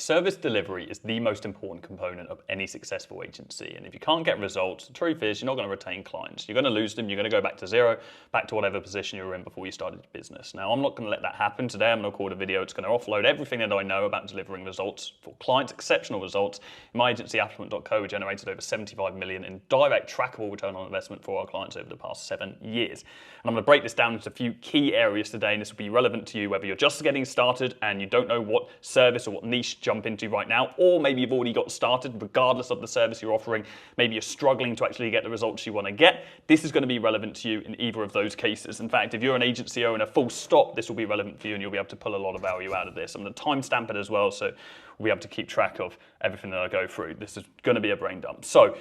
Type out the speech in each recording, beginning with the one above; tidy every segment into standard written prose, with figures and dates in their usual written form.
service delivery is the most important component of any successful agency. And if you can't get results, the truth is you're not going to retain clients. You're going to lose them. You're going to go back to zero, back to whatever position you were in before you started your business. Now, I'm not going to let that happen today. I'm going to record a video. It's going to offload everything that I know about delivering results for clients, exceptional results. In my agency, Affluent.co, we generated over 75 million in direct trackable return on investment for our clients over the past 7 years. And I'm going to break this down into a few key areas today, and this will be relevant to you whether you're just getting started and you don't know what service or what niche to jump into right now, or maybe you've already got started regardless of the service you're offering. Maybe you're struggling to actually get the results you want to get. This is going to be relevant to you in either of those cases. In fact, if you're an agency owner, full stop, this will be relevant for you and you'll be able to pull a lot of value out of this. I'm going to timestamp it as well, so we'll be able to keep track of everything that I go through. This is going to be a brain dump. So,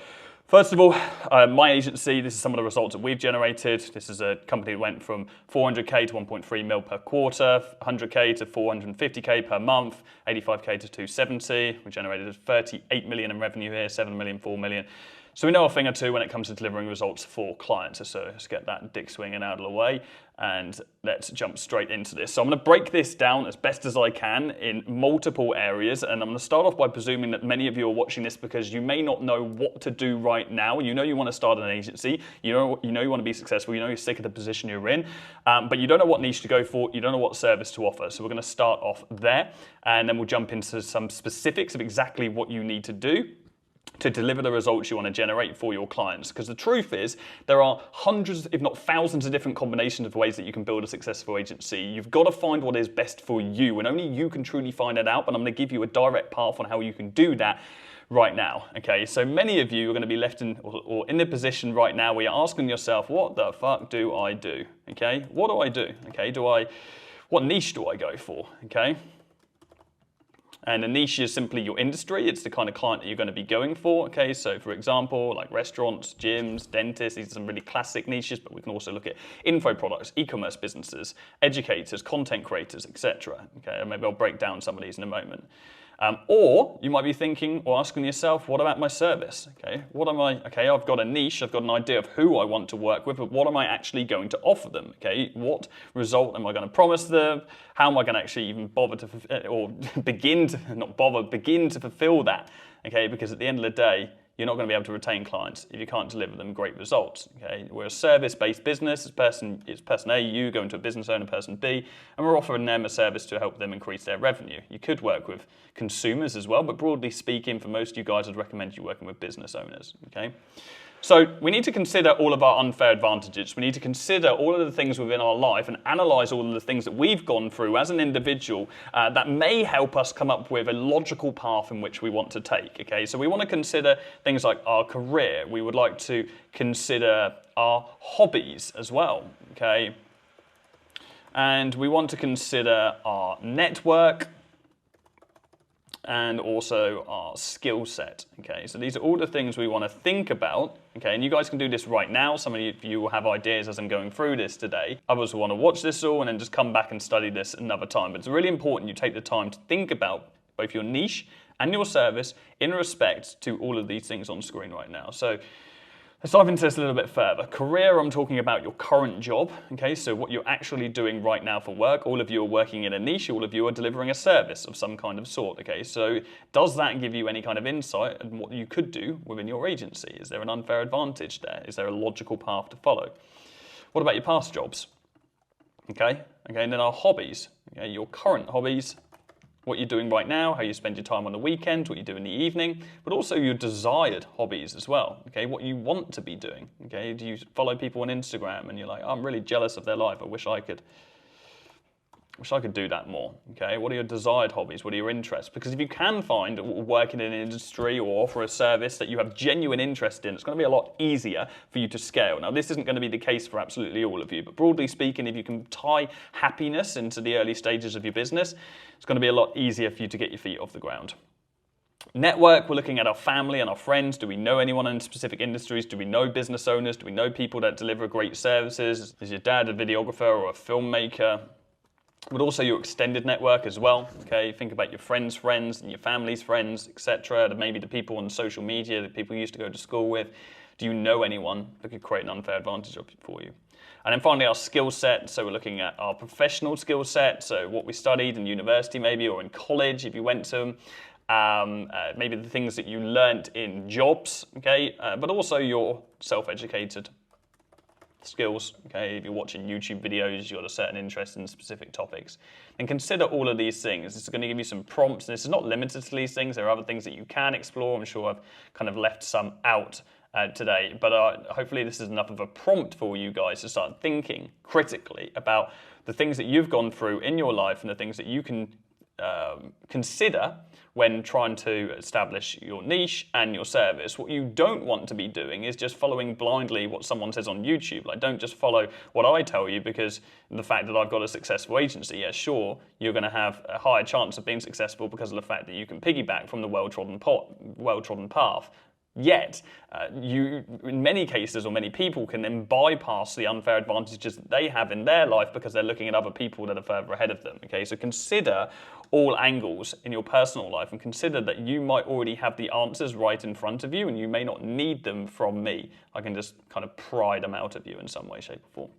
first of all, my agency, this is some of the results that we've generated. This is a company that went from 400K to 1.3 mil per quarter, 100K to 450K per month, 85K to 270. We generated 38 million in revenue here, 7 million, 4 million. So we know a thing or two when it comes to delivering results for clients. So let's get that dick swinging out of the way and let's jump straight into this. So I'm going to break this down as best as I can in multiple areas, and I'm going to start off by presuming that many of you are watching this because you may not know what to do right now. You know you want to start an agency, you know you want to be successful, you know you're sick of the position you're in, but you don't know what niche to go for, you don't know what service to offer. So we're going to start off there, and then we'll jump into some specifics of exactly what you need to do to deliver the results you want to generate for your clients. Because the truth is, there are hundreds, if not thousands, of different combinations of ways that you can build a successful agency. You've got to find what is best for you, and only you can truly find it out, but I'm going to give you a direct path on how you can do that right now. Okay, so many of you are going to be left in or in the position right now where you're asking yourself, what the fuck do I do? Okay, what do I do? Okay, what niche do I go for? Okay. And a niche is simply your industry. It's the kind of client that you're going to be going for. Okay, so for example, like restaurants, gyms, dentists, these are some really classic niches, but we can also look at info products, e-commerce businesses, educators, content creators, etc. Okay, and maybe I'll break down some of these in a moment. Or you might be thinking or asking yourself, what about my service? Okay, I've got a niche, I've got an idea of who I want to work with, but what am I actually going to offer them? Okay, what result am I going to promise them? How am I going to actually even bother to, begin to fulfill that? Okay, because at the end of the day, you're not going to be able to retain clients if you can't deliver them great results. Okay, we're a service-based business. It's person A, you going to a business owner, person B, and we're offering them a service to help them increase their revenue. You could work with consumers as well, but broadly speaking, for most of you guys, I'd recommend you working with business owners. Okay. So we need to consider all of our unfair advantages. We need to consider all of the things within our life and analyze all of the things that we've gone through as an individual that may help us come up with a logical path in which we want to take. Okay, so we want to consider things like our career. We would like to consider our hobbies as well. Okay, and we want to consider our network and also our skill set. Okay, so these are all the things we want to think about. Okay, and you guys can do this right now. Some of you will have ideas as I'm going through this today. Others will want to watch this all and then just come back and study this another time. But it's really important you take the time to think about both your niche and your service in respect to all of these things on screen right now. So let's dive into this a little bit further. Career, I'm talking about your current job, okay? So what you're actually doing right now for work. All of you are working in a niche, all of you are delivering a service of some kind of sort, okay? So does that give you any kind of insight on what you could do within your agency? Is there an unfair advantage there? Is there a logical path to follow? What about your past jobs? Okay, and then our hobbies, okay? Your current hobbies, what you're doing right now, how you spend your time on the weekend, what you do in the evening, but also your desired hobbies as well, okay? What you want to be doing, okay? Do you follow people on Instagram and you're like, I'm really jealous of their life, I wish I could do that more, okay? What are your desired hobbies? What are your interests? Because if you can find work in an industry or offer a service that you have genuine interest in, it's going to be a lot easier for you to scale. Now, this isn't going to be the case for absolutely all of you, but broadly speaking, if you can tie happiness into the early stages of your business, it's going to be a lot easier for you to get your feet off the ground. Network, we're looking at our family and our friends. Do we know anyone in specific industries? Do we know business owners? Do we know people that deliver great services? Is your dad a videographer or a filmmaker? But also your extended network as well, okay? Think about your friends' friends and your family's friends, etc. Maybe the people on social media, the people you used to go to school with. Do you know anyone that could create an unfair advantage for you? And then finally, our skill set. So we're looking at our professional skill set. So what we studied in university maybe, or in college if you went to them. Maybe the things that you learnt in jobs, okay? But also your self-educated skills, okay? If you're watching YouTube videos, you've got a certain interest in specific topics. And consider all of these things. This is going to give you some prompts. This is not limited to these things. There are other things that you can explore. I'm sure I've kind of left some out today, but hopefully this is enough of a prompt for you guys to start thinking critically about the things that you've gone through in your life and the things that you can consider when trying to establish your niche and your service. What you don't want to be doing is just following blindly what someone says on YouTube. Like, don't just follow what I tell you because the fact that I've got a successful agency. Yeah, sure, you're going to have a higher chance of being successful because of the fact that you can piggyback from the well-trodden path. Yet, you, in many cases, or many people can then bypass the unfair advantages that they have in their life because they're looking at other people that are further ahead of them. Okay, so consider all angles in your personal life and consider that you might already have the answers right in front of you and you may not need them from me. I can just kind of pry them out of you in some way, shape, or form.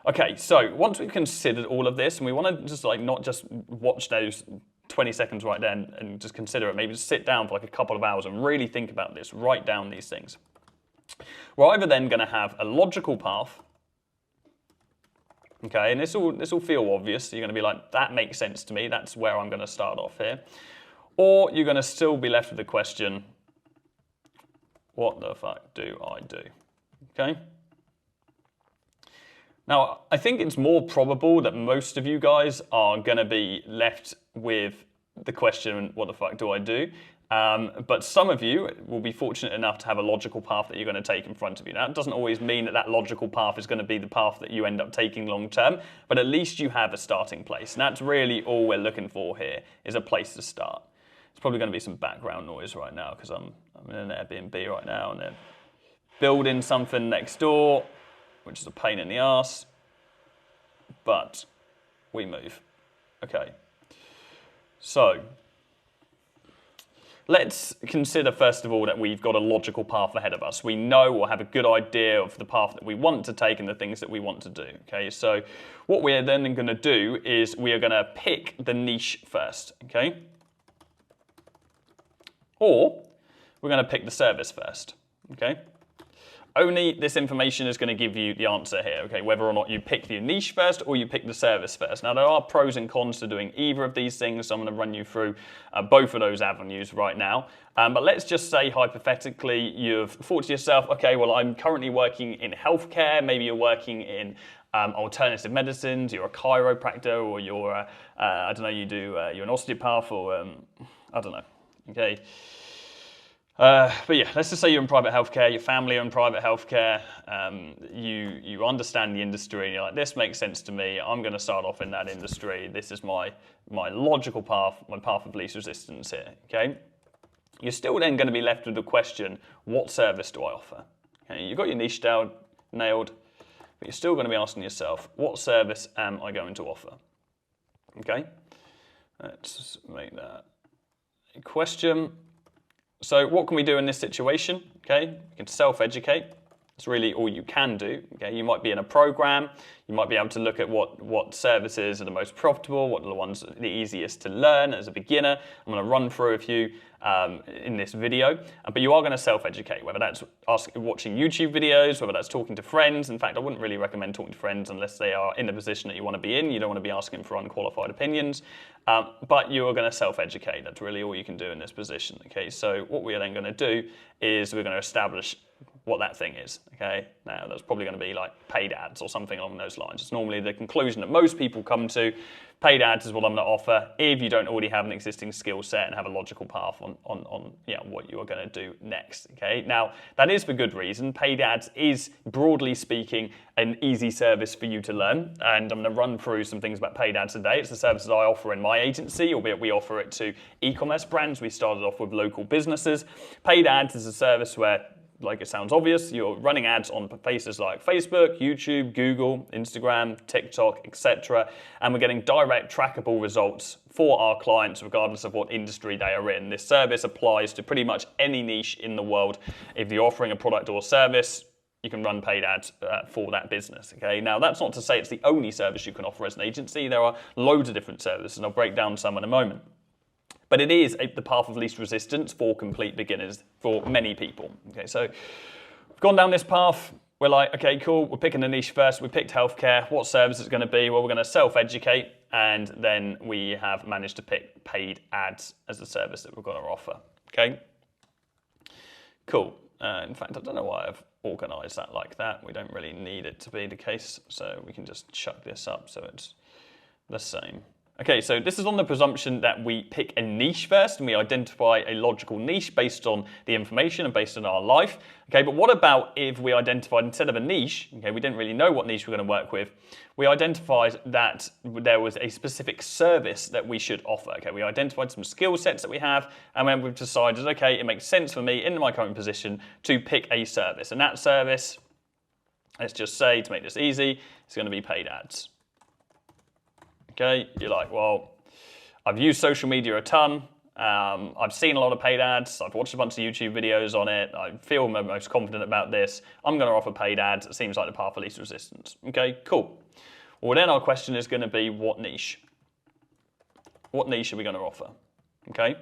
Okay, so once we've considered all of this, and we want to just like not just watch those 20 seconds right then and just consider it, maybe just sit down for like a couple of hours and really think about this, write down these things. We're either then going to have a logical path, okay, and this will feel obvious. You're going to be like, that makes sense to me, that's where I'm going to start off here. Or you're going to still be left with the question, what the fuck do I do? Okay? Now, I think it's more probable that most of you guys are going to be left with the question, what the fuck do I do? But some of you will be fortunate enough to have a logical path that you're going to take in front of you. Now, that doesn't always mean that that logical path is going to be the path that you end up taking long term, but at least you have a starting place. And that's really all we're looking for here, is a place to start. It's probably going to be some background noise right now because I'm in an Airbnb right now and they're building something next door, which is a pain in the ass, but we move. Okay, so let's consider first of all that we've got a logical path ahead of us. We know or have a good idea of the path that we want to take and the things that we want to do. Okay, so what we're then going to do is we are going to pick the niche first. Okay, or we're going to pick the service first. Okay. Only this information is going to give you the answer here, okay, whether or not you pick your niche first or you pick the service first. Now, there are pros and cons to doing either of these things, so I'm going to run you through both of those avenues right now. But let's just say, hypothetically, you've thought to yourself, okay, well, I'm currently working in healthcare, maybe you're working in alternative medicines, you're a chiropractor, or you're, I don't know, you're an osteopath, or I don't know, okay. But yeah, let's just say you're in private healthcare, your family are in private healthcare, you understand the industry, and you're like, this makes sense to me, I'm going to start off in that industry, this is my logical path, my path of least resistance here, okay? You're still then going to be left with the question, what service do I offer? Okay, you've got your niche down, nailed, but you're still going to be asking yourself, what service am I going to offer? Okay, let's make that a question. So what can we do in this situation? Okay, you can self-educate. It's really all you can do. Okay, you might be in a program. You might be able to look at what services are the most profitable, what are the ones that are the easiest to learn as a beginner. I'm going to run through a few in this video, but you are going to self-educate, whether that's watching YouTube videos, whether that's talking to friends. In fact, I wouldn't really recommend talking to friends unless they are in the position that you want to be in. You don't want to be asking for unqualified opinions, but you are going to self-educate. That's really all you can do in this position. Okay, so what we are then going to do is we're going to establish what that thing is. Okay, now that's probably going to be like paid ads or something along those lines. It's normally the conclusion that most people come to. Paid ads is what I'm going to offer if you don't already have an existing skill set and have a logical path on what you are going to do next. Okay, now that is for good reason. Paid ads is, broadly speaking, an easy service for you to learn, and I'm going to run through some things about paid ads today. It's the service that I offer in my agency, albeit we offer it to e-commerce brands. We started off with local businesses. Paid ads is a service where like it sounds obvious, you're running ads on places like Facebook, YouTube, Google, Instagram, TikTok, etc. And we're getting direct trackable results for our clients regardless of what industry they are in. This service applies to pretty much any niche in the world. If you're offering a product or service, you can run paid ads for that business, okay? Now, that's not to say it's the only service you can offer as an agency. There are loads of different services, and I'll break down some in a moment. But it is the path of least resistance for complete beginners for many people, okay? So we've gone down this path. We're like, okay, cool, we're picking a niche first. We picked healthcare. What service is it going to be? Well, we're going to self-educate, and then we have managed to pick paid ads as the service that we're going to offer, okay? Cool. In fact, I don't know why I've organize that like that. We don't really need it to be the case, so we can just chuck this up so it's the same. Okay, so this is on the presumption that we pick a niche first and we identify a logical niche based on the information and based on our life. Okay, but what about if we identified instead of a niche, okay, we didn't really know what niche we're going to work with, we identified that there was a specific service that we should offer. Okay, we identified some skill sets that we have, and then we've decided, okay, it makes sense for me in my current position to pick a service. And that service, let's just say, to make this easy, it's going to be paid ads. Okay, you're like, well, I've used social media a ton. I've seen a lot of paid ads. I've watched a bunch of YouTube videos on it. I feel most confident about this. I'm going to offer paid ads. It seems like the path of least resistance. Okay, cool. Well, then our question is going to be what niche? What niche are we going to offer? Okay.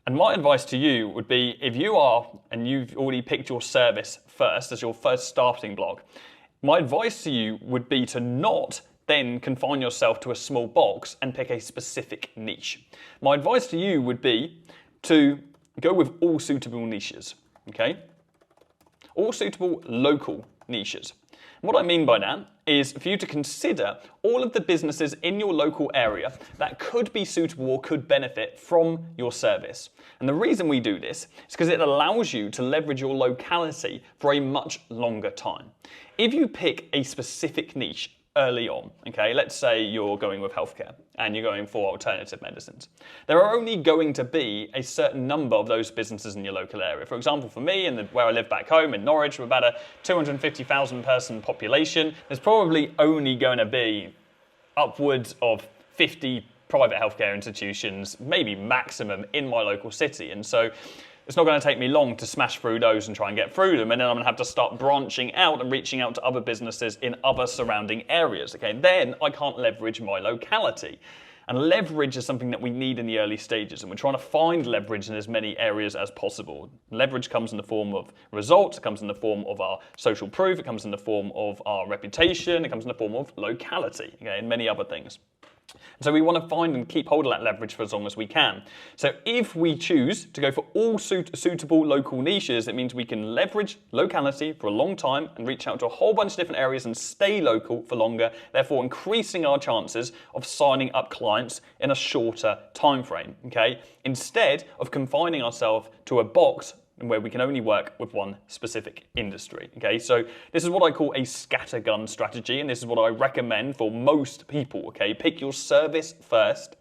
And my advice to you would be if you are, and you've already picked your service first as your first starting block, my advice to you would be to not then confine yourself to a small box and pick a specific niche. My advice to you would be to go with all suitable niches, okay? All suitable local niches. And what I mean by that is for you to consider all of the businesses in your local area that could be suitable or could benefit from your service. And the reason we do this is because it allows you to leverage your locality for a much longer time. If you pick a specific niche early on, okay, let's say you're going with healthcare and you're going for alternative medicines. There are only going to be a certain number of those businesses in your local area. For example, for me, where I live back home in Norwich, we're about a 250,000 person population. There's probably only going to be upwards of 50 private healthcare institutions, maybe maximum in my local city. And so it's not going to take me long to smash through those and try and get through them, and then I'm going to have to start branching out and reaching out to other businesses in other surrounding areas. Okay, then I can't leverage my locality. And leverage is something that we need in the early stages, and we're trying to find leverage in as many areas as possible. Leverage comes in the form of results, it comes in the form of our social proof, it comes in the form of our reputation, it comes in the form of locality, okay, and many other things. So we want to find and keep hold of that leverage for as long as we can. So if we choose to go for all suitable local niches, it means we can leverage locality for a long time and reach out to a whole bunch of different areas and stay local for longer, therefore increasing our chances of signing up clients in a shorter time frame, okay? Instead of confining ourselves to a box where we can only work with one specific industry, okay? So this is what I call a scattergun strategy, and this is what I recommend for most people, okay? Pick your service first,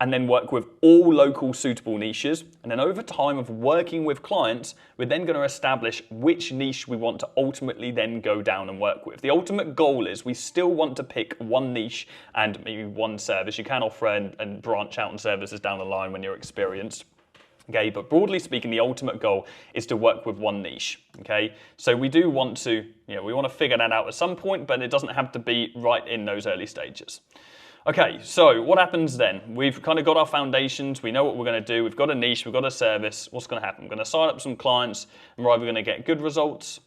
and then work with all local suitable niches, and then over time of working with clients, we're then going to establish which niche we want to ultimately then go down and work with. The ultimate goal is we still want to pick one niche and maybe one service. You can offer and branch out on services down the line when you're experienced. Okay, but broadly speaking, the ultimate goal is to work with one niche, okay? So we do want to, we want to figure that out at some point, but it doesn't have to be right in those early stages. Okay, so what happens then? We've kind of got our foundations, we know what we're going to do, we've got a niche, we've got a service. What's going to happen? We're going to sign up some clients, and we're either going to get good results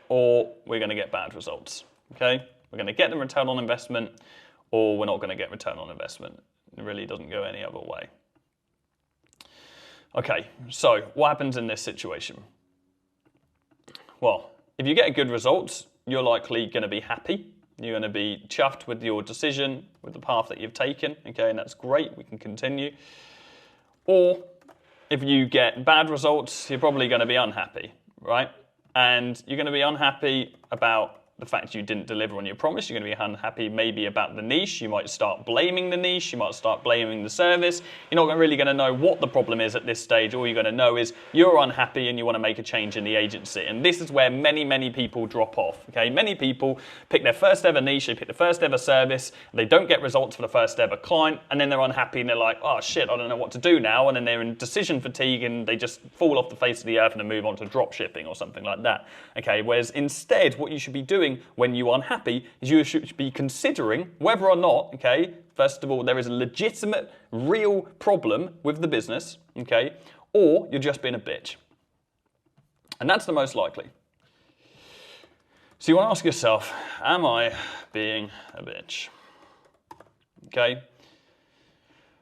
or we're going to get bad results, okay? We're going to get the return on investment or we're not going to get return on investment. It really doesn't go any other way. Okay, so what happens in this situation? Well, if you get good results, you're likely going to be happy. You're going to be chuffed with your decision, with the path that you've taken, okay, and that's great, we can continue. Or if you get bad results, you're probably going to be unhappy, right? And you're going to be unhappy about the fact you didn't deliver on your promise. You're going to be unhappy maybe about the niche. You might start blaming the niche. You might start blaming the service. You're not really going to know what the problem is at this stage. All you're going to know is you're unhappy and you want to make a change in the agency. And this is where many people drop off. Okay, many people pick their first ever niche, they pick the first ever service, they don't get results for the first ever client, and then they're unhappy and they're like, oh shit, I don't know what to do now. And then they're in decision fatigue and they just fall off the face of the earth and then move on to drop shipping or something like that. Okay, whereas instead what you should be doing when you're unhappy is you should be considering whether or not, okay, first of all, there is a legitimate, real problem with the business, okay, or you're just being a bitch. And that's the most likely. So you want to ask yourself, am I being a bitch? Okay,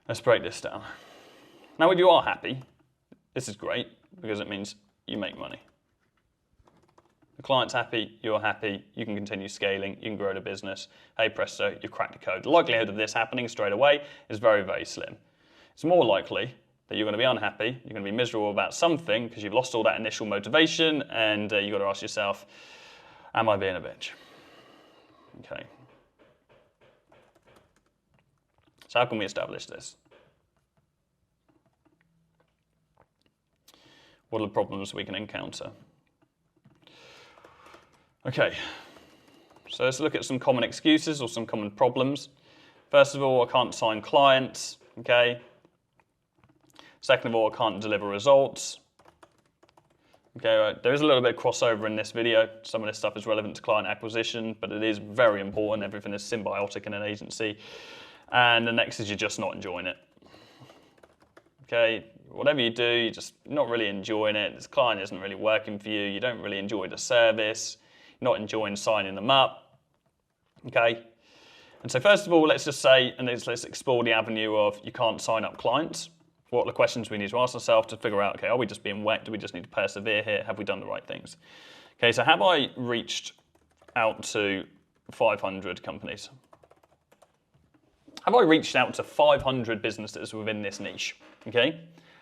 let's break this down. Now, if you are happy, this is great because it means you make money. The client's happy, you're happy, you can continue scaling, you can grow the business. Hey presto, you've cracked the code. The likelihood of this happening straight away is very slim. It's more likely that you're going to be unhappy, you're going to be miserable about something because you've lost all that initial motivation, and you've got to ask yourself, am I being a bitch? Okay. So how can we establish this? What are the problems we can encounter? Okay, so let's look at some common excuses or some common problems. First of all, I can't sign clients, okay? Second of all, I can't deliver results. Okay, right. There is a little bit of crossover in this video. Some of this stuff is relevant to client acquisition, but it is very important. Everything is symbiotic in an agency. And the next is you're just not enjoying it. Okay, whatever you do, you're just not really enjoying it. This client isn't really working for you. You don't really enjoy the service. Not enjoying signing them up, okay? And so first of all, let's just say, and let's explore the avenue of you can't sign up clients. What are the questions we need to ask ourselves to figure out, okay, are we just being wet? Do we just need to persevere here? Have we done the right things? Okay, so have I reached out to 500 companies? Have I reached out to 500 businesses within this niche, okay?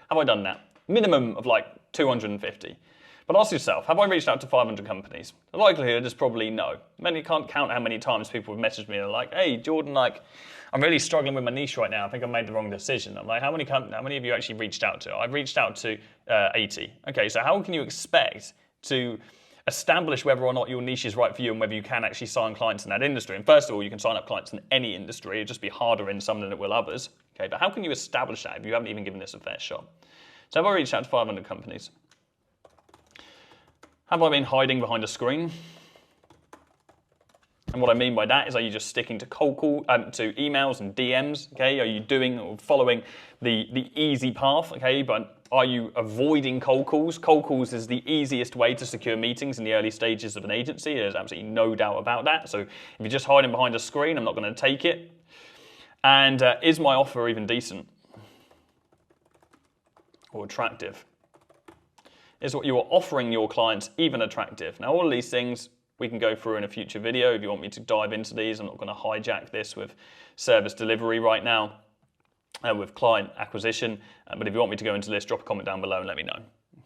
Have I done that? Minimum of like 250. But ask yourself, have I reached out to 500 companies? The likelihood is probably no. Many can't count how many times people have messaged me and are like, hey, Jordan, like, I'm really struggling with my niche right now. I think I made the wrong decision. I'm like, how many of you actually reached out to? I've reached out to 80. Okay, so how can you expect to establish whether or not your niche is right for you and whether you can actually sign clients in that industry? And first of all, you can sign up clients in any industry. It'll just be harder in some than it will others. Okay, but how can you establish that if you haven't even given this a fair shot? So have I reached out to 500 companies? Have I been hiding behind a screen? And what I mean by that is, are you just sticking to cold call, to emails and DMs? Okay, are you doing or following the easy path? Okay, but are you avoiding cold calls? Cold calls is the easiest way to secure meetings in the early stages of an agency. There's absolutely no doubt about that. So if you're just hiding behind a screen, I'm not going to take it. And is my offer even decent or attractive? Is what you are offering your clients even attractive? Now, all of these things we can go through in a future video if you want me to dive into these. I'm not going to hijack this with service delivery right now, with client acquisition. But if you want me to go into this, drop a comment down below and let me know.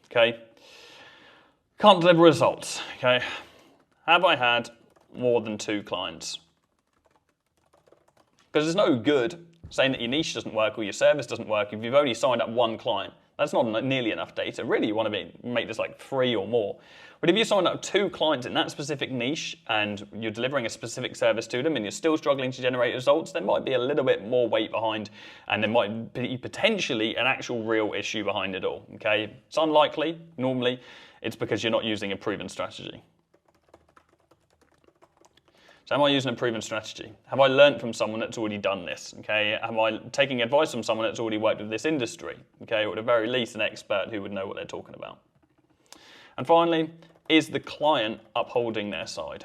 Okay? Can't deliver results. Okay? Have I had more than 2 clients? Because it's no good saying that your niche doesn't work or your service doesn't work if you've only signed up 1 client. That's not nearly enough data. Really, you want to make this like 3 or more. But if you sign up 2 clients in that specific niche and you're delivering a specific service to them and you're still struggling to generate results, there might be a little bit more weight behind, and there might be potentially an actual real issue behind it all. Okay, it's unlikely. Normally, it's because you're not using a proven strategy. So am I using a proven strategy? Have I learned from someone that's already done this? Okay, am I taking advice from someone that's already worked with this industry? Okay, or at the very least an expert who would know what they're talking about. And finally, is the client upholding their side?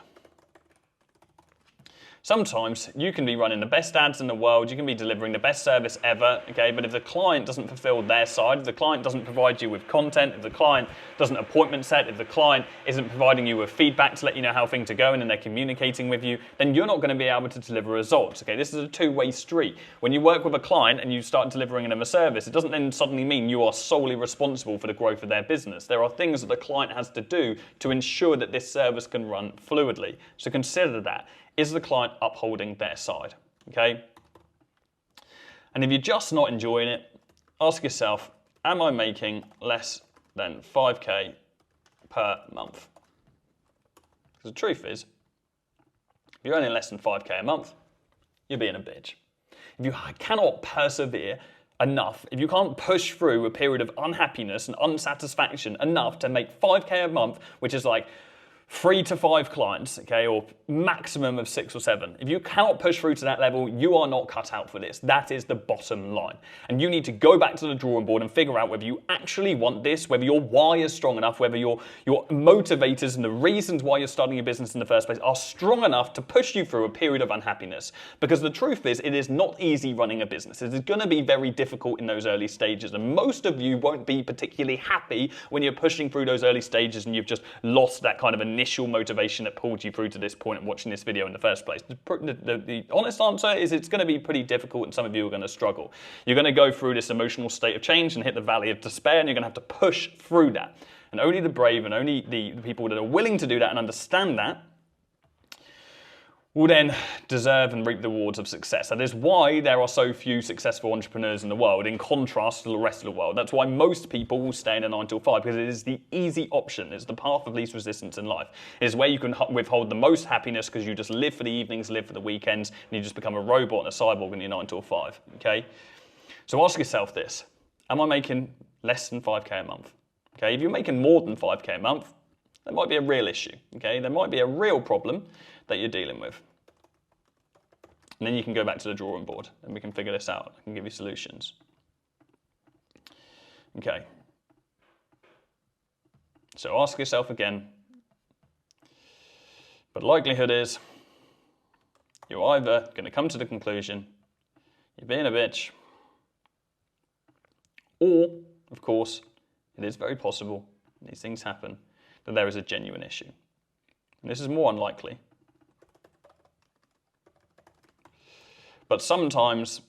Sometimes you can be running the best ads in the world, you can be delivering the best service ever, okay, but if the client doesn't fulfill their side, if the client doesn't provide you with content, if the client doesn't appointment set, if the client isn't providing you with feedback to let you know how things are going and they're communicating with you, then you're not going to be able to deliver results, okay? This is a two-way street. When you work with a client and you start delivering them a service, it doesn't then suddenly mean you are solely responsible for the growth of their business. There are things that the client has to do to ensure that this service can run fluidly. So consider that. Is the client upholding their side? Okay? And if you're just not enjoying it, ask yourself, am I making less than 5K per month? Because the truth is, if you're earning less than 5K a month, you're being a bitch. If you cannot persevere enough, if you can't push through a period of unhappiness and unsatisfaction enough to make 5K a month, which is like 3 to 5 clients, okay, or maximum of 6 or 7. If you cannot push through to that level, you are not cut out for this. That is the bottom line. And you need to go back to the drawing board and figure out whether you actually want this, whether your why is strong enough, whether your motivators and the reasons why you're starting your business in the first place are strong enough to push you through a period of unhappiness. Because the truth is, it is not easy running a business. It is going to be very difficult in those early stages. And most of you won't be particularly happy when you're pushing through those early stages and you've just lost that kind of initial motivation that pulled you through to this point of watching this video in the first place. The honest answer is it's going to be pretty difficult and some of you are going to struggle. You're going to go through this emotional state of change and hit the valley of despair, and you're going to have to push through that. And only the brave and only the people that are willing to do that and understand that will then deserve and reap the rewards of success. That is why there are so few successful entrepreneurs in the world, in contrast to the rest of the world. That's why most people will stay in a 9 to 5, because it is the easy option. It's the path of least resistance in life. It is where you can withhold the most happiness because you just live for the evenings, live for the weekends, and you just become a robot and a cyborg in your 9 to 5, okay? So ask yourself this: am I making less than 5K a month? Okay, if you're making more than 5K a month, there might be a real issue, okay? There might be a real problem that you're dealing with. And then you can go back to the drawing board and we can figure this out. I can give you solutions. Okay. So ask yourself again. But likelihood is you're either going to come to the conclusion you're being a bitch, or, of course, it is very possible, these things happen, that there is a genuine issue. And this is more unlikely. But sometimes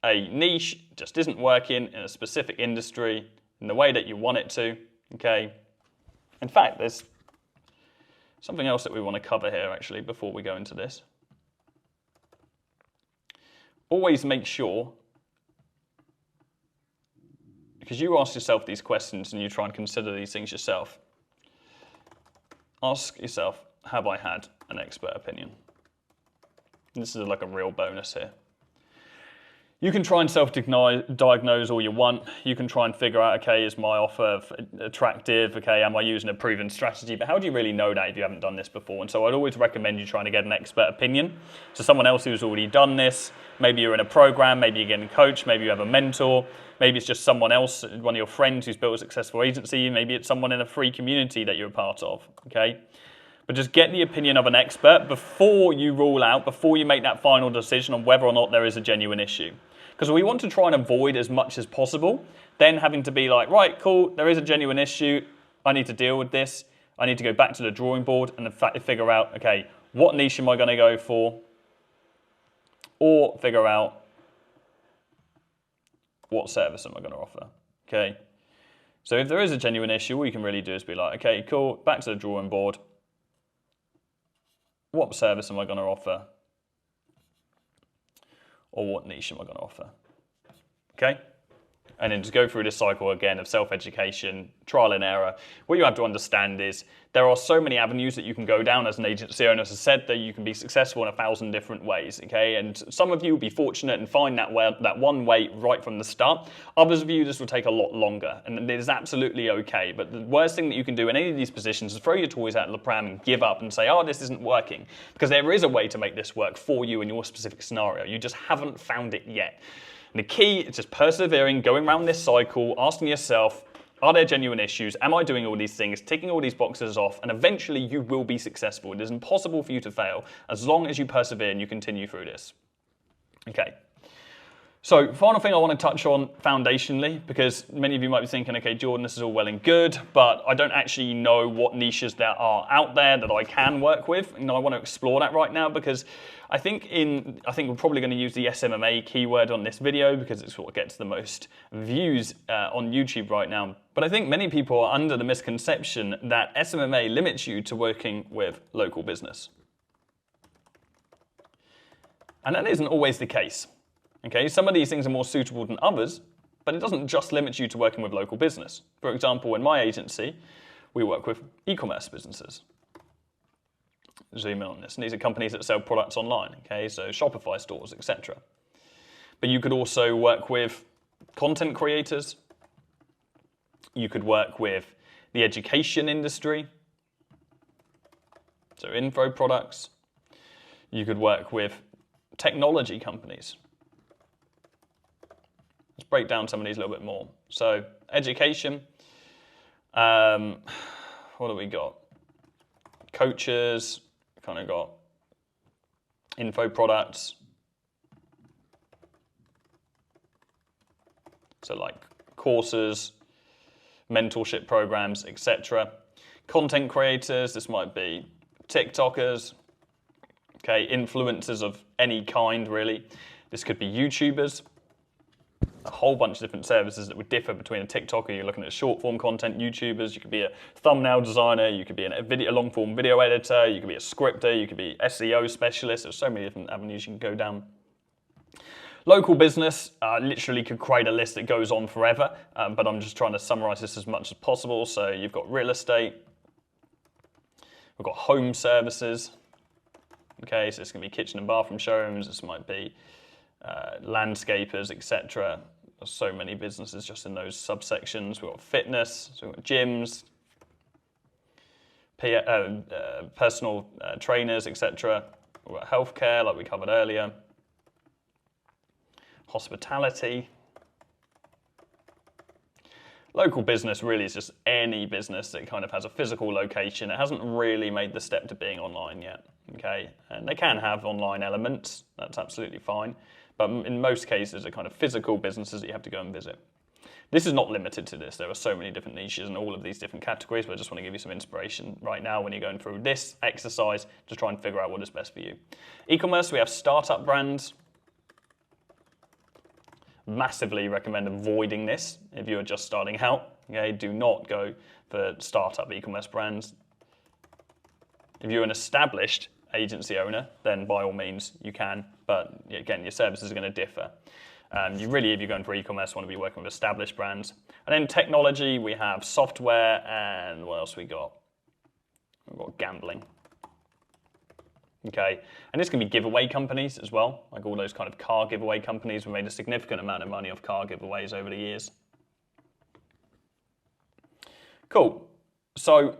a niche just isn't working in a specific industry in the way that you want it to, okay? In fact, there's something else that we want to cover here, actually, before we go into this. Always make sure, because you ask yourself these questions and you try and consider these things yourself, ask yourself, have I had an expert opinion? This is like a real bonus here. You can try and self-diagnose all you want. You can try and figure out, okay, is my offer attractive? Okay, am I using a proven strategy? But how do you really know that if you haven't done this before? And so I'd always recommend you trying to get an expert opinion. So someone else who's already done this. Maybe you're in a program, maybe you're getting coached, maybe you have a mentor. Maybe it's just someone else, one of your friends who's built a successful agency. Maybe it's someone in a free community that you're a part of, okay? But just get the opinion of an expert before you rule out, before you make that final decision on whether or not there is a genuine issue. Because we want to try and avoid as much as possible, then having to be like, right, cool, there is a genuine issue, I need to deal with this, I need to go back to the drawing board and in fact figure out, okay, what niche am I going to go for? Or figure out what service am I going to offer, okay? So if there is a genuine issue, all you can really do is be like, okay, cool, back to the drawing board. What service am I going to offer? Or what niche am I going to offer? Okay? And then just go through this cycle again of self-education, trial and error. What you have to understand is there are so many avenues that you can go down as an agency owner. As I said, that you can be successful in 1,000 different ways, okay? And some of you will be fortunate and find that one way right from the start. Others of you, this will take a lot longer, and it is absolutely okay. But the worst thing that you can do in any of these positions is throw your toys out of the pram and give up and say, oh, this isn't working. Because there is a way to make this work for you in your specific scenario. You just haven't found it yet. And the key is just persevering, going around this cycle, asking yourself, Are there genuine issues? Am I doing all these things, ticking all these boxes off? And eventually you will be successful. It is impossible for you to fail as long as you persevere and you continue through this. Okay. So, final thing I want to touch on foundationally, because many of you might be thinking, okay, Jordan, this is all well and good, but I don't actually know what niches there are out there that I can work with. And I want to explore that right now because I think we're probably going to use the SMMA keyword on this video because it's what gets the most views on YouTube right now. But I think many people are under the misconception that SMMA limits you to working with local business. And that isn't always the case. Okay, some of these things are more suitable than others, but it doesn't just limit you to working with local business. For example, in my agency, we work with e-commerce businesses. Zoom in on this. And these are companies that sell products online, okay, so Shopify stores, etc. But you could also work with content creators. You could work with the education industry, so info products. You could work with technology companies. Let's break down some of these a little bit more. So, education, what have we got? Coaches, kind of got info products. So like courses, mentorship programs, etc. Content creators, this might be TikTokers, okay, influencers of any kind really. This could be YouTubers. A whole bunch of different services that would differ between a TikToker. You're looking at short form content YouTubers. You could be a thumbnail designer. You could be a long form video editor. You could be a scripter. You could be SEO specialist. There's so many different avenues you can go down. Local business, literally could create a list that goes on forever, but I'm just trying to summarize this as much as possible. So you've got real estate. We've got home services. Okay, so it's going to be kitchen and bathroom showrooms. This might be landscapers, etc. There's so many businesses just in those subsections. We've got fitness, so we've got gyms, personal trainers, etc. We've got healthcare, like we covered earlier. Hospitality. Local business really is just any business that kind of has a physical location. It hasn't really made the step to being online yet, okay? And they can have online elements, that's absolutely fine. But in most cases, they're kind of physical businesses that you have to go and visit. This is not limited to this. There are so many different niches and all of these different categories, but I just want to give you some inspiration right now when you're going through this exercise to try and figure out what is best for you. E-commerce, we have startup brands. Massively recommend avoiding this if you're just starting out. Okay, do not go for startup e-commerce brands. If you're an established agency owner, then by all means you can, but again, your services are going to differ. If you're going for e-commerce, want to be working with established brands. And then technology, we have software, and what else we got? We've got gambling. Okay, and this can be giveaway companies as well, like all those kind of car giveaway companies. We've made a significant amount of money off car giveaways over the years. Cool, so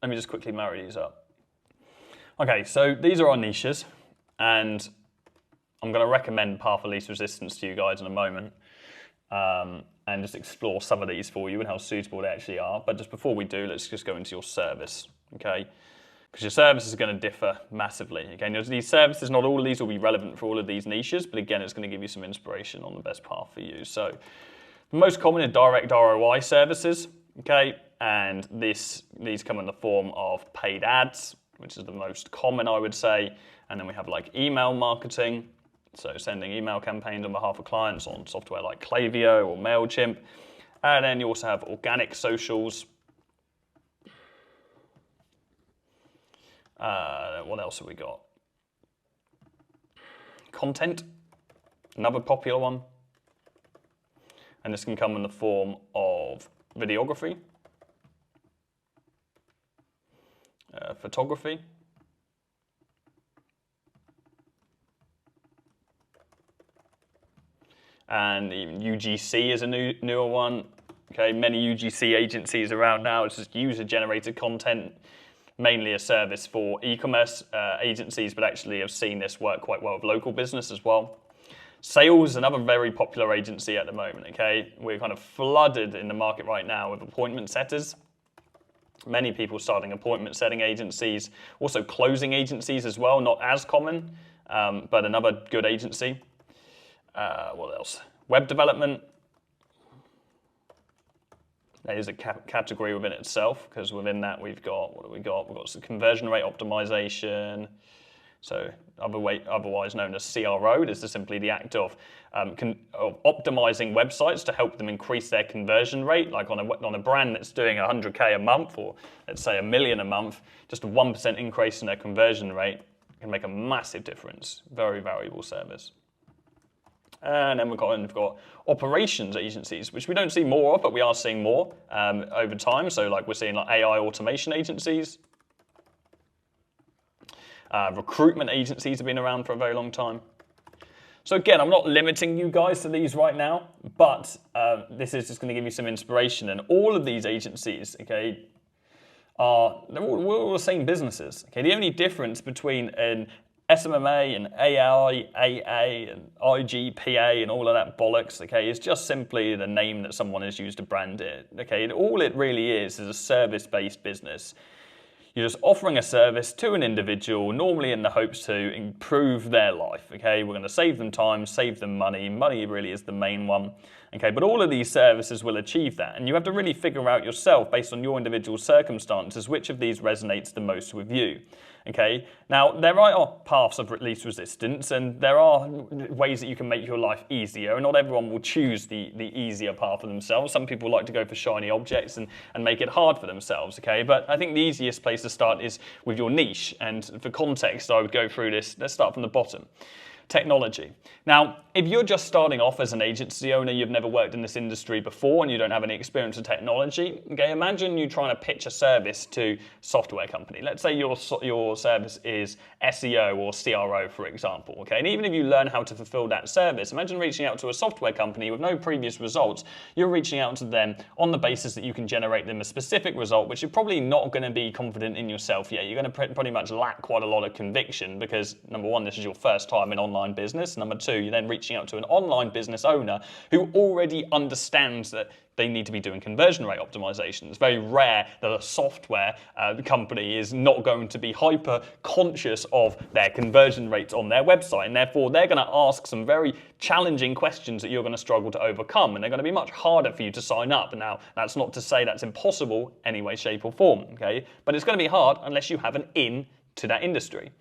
let me just quickly marry these up. Okay, so these are our niches, and I'm going to recommend path of least resistance to you guys in a moment, and just explore some of these for you and how suitable they actually are. But just before we do, let's just go into your service, okay? Because your service is going to differ massively. Again, these services, not all of these will be relevant for all of these niches, but again, it's going to give you some inspiration on the best path for you. So the most common are direct ROI services, okay? And these come in the form of paid ads, which is the most common, I would say. And then we have like email marketing, so sending email campaigns on behalf of clients on software like Klaviyo or MailChimp. And then you also have organic socials. What else have we got? Content, another popular one. And this can come in the form of videography, photography, and even UGC is a newer one. Okay, many UGC agencies around now. It's just user-generated content, mainly a service for e-commerce agencies, but actually have seen this work quite well with local business as well. Sales is another very popular agency at the moment, okay? We're kind of flooded in the market right now with appointment setters. Many people starting appointment setting agencies, also closing agencies as well, not as common, but another good agency. What else? Web development. That is a category within itself, because within that we've got, what have we got? We've got some conversion rate optimization. So otherwise known as CRO. This is simply the act of optimizing websites to help them increase their conversion rate. Like on a brand that's doing 100K a month, or let's say $1 million a month, just a 1% increase in their conversion rate can make a massive difference. Very valuable service. And then we've got operations agencies, which we don't see more of, but we are seeing more over time. So like we're seeing like AI automation agencies. Recruitment agencies have been around for a very long time. So again, I'm not limiting you guys to these right now, but this is just going to give you some inspiration. And all of these agencies, okay, we're all the same businesses. Okay, the only difference between an SMMA and AI, AA and IGPA and all of that bollocks, okay, is just simply the name that someone has used to brand it. Okay, and all it really is a service-based business. You're just offering a service to an individual, normally in the hopes to improve their life, okay? We're going to save them time, save them money. Money really is the main one, okay? But all of these services will achieve that, and you have to really figure out yourself, based on your individual circumstances, which of these resonates the most with you, okay? Now, there are paths of least resistance, and there are ways that you can make your life easier, and not everyone will choose the easier path for themselves. Some people like to go for shiny objects and make it hard for themselves, okay? But I think the easiest place to start is with your niche, and for context, I would go through this. Let's start from the bottom. Technology. Now, if you're just starting off as an agency owner, you've never worked in this industry before and you don't have any experience with technology, okay, imagine you trying to pitch a service to a software company. Let's say your service is SEO or CRO, for example, okay, and even if you learn how to fulfill that service, imagine reaching out to a software company with no previous results. You're reaching out to them on the basis that you can generate them a specific result, which you're probably not going to be confident in yourself yet. You're going to pretty much lack quite a lot of conviction because, number one, this is your first time in online business. Number two, you're then reaching out to an online business owner who already understands that they need to be doing conversion rate optimization. It's very rare that a software company is not going to be hyper conscious of their conversion rates on their website, and therefore they're going to ask some very challenging questions that you're going to struggle to overcome, and they're going to be much harder for you to sign up. Now, that's not to say that's impossible any way, shape or form, okay? But it's going to be hard unless you have an in to that industry.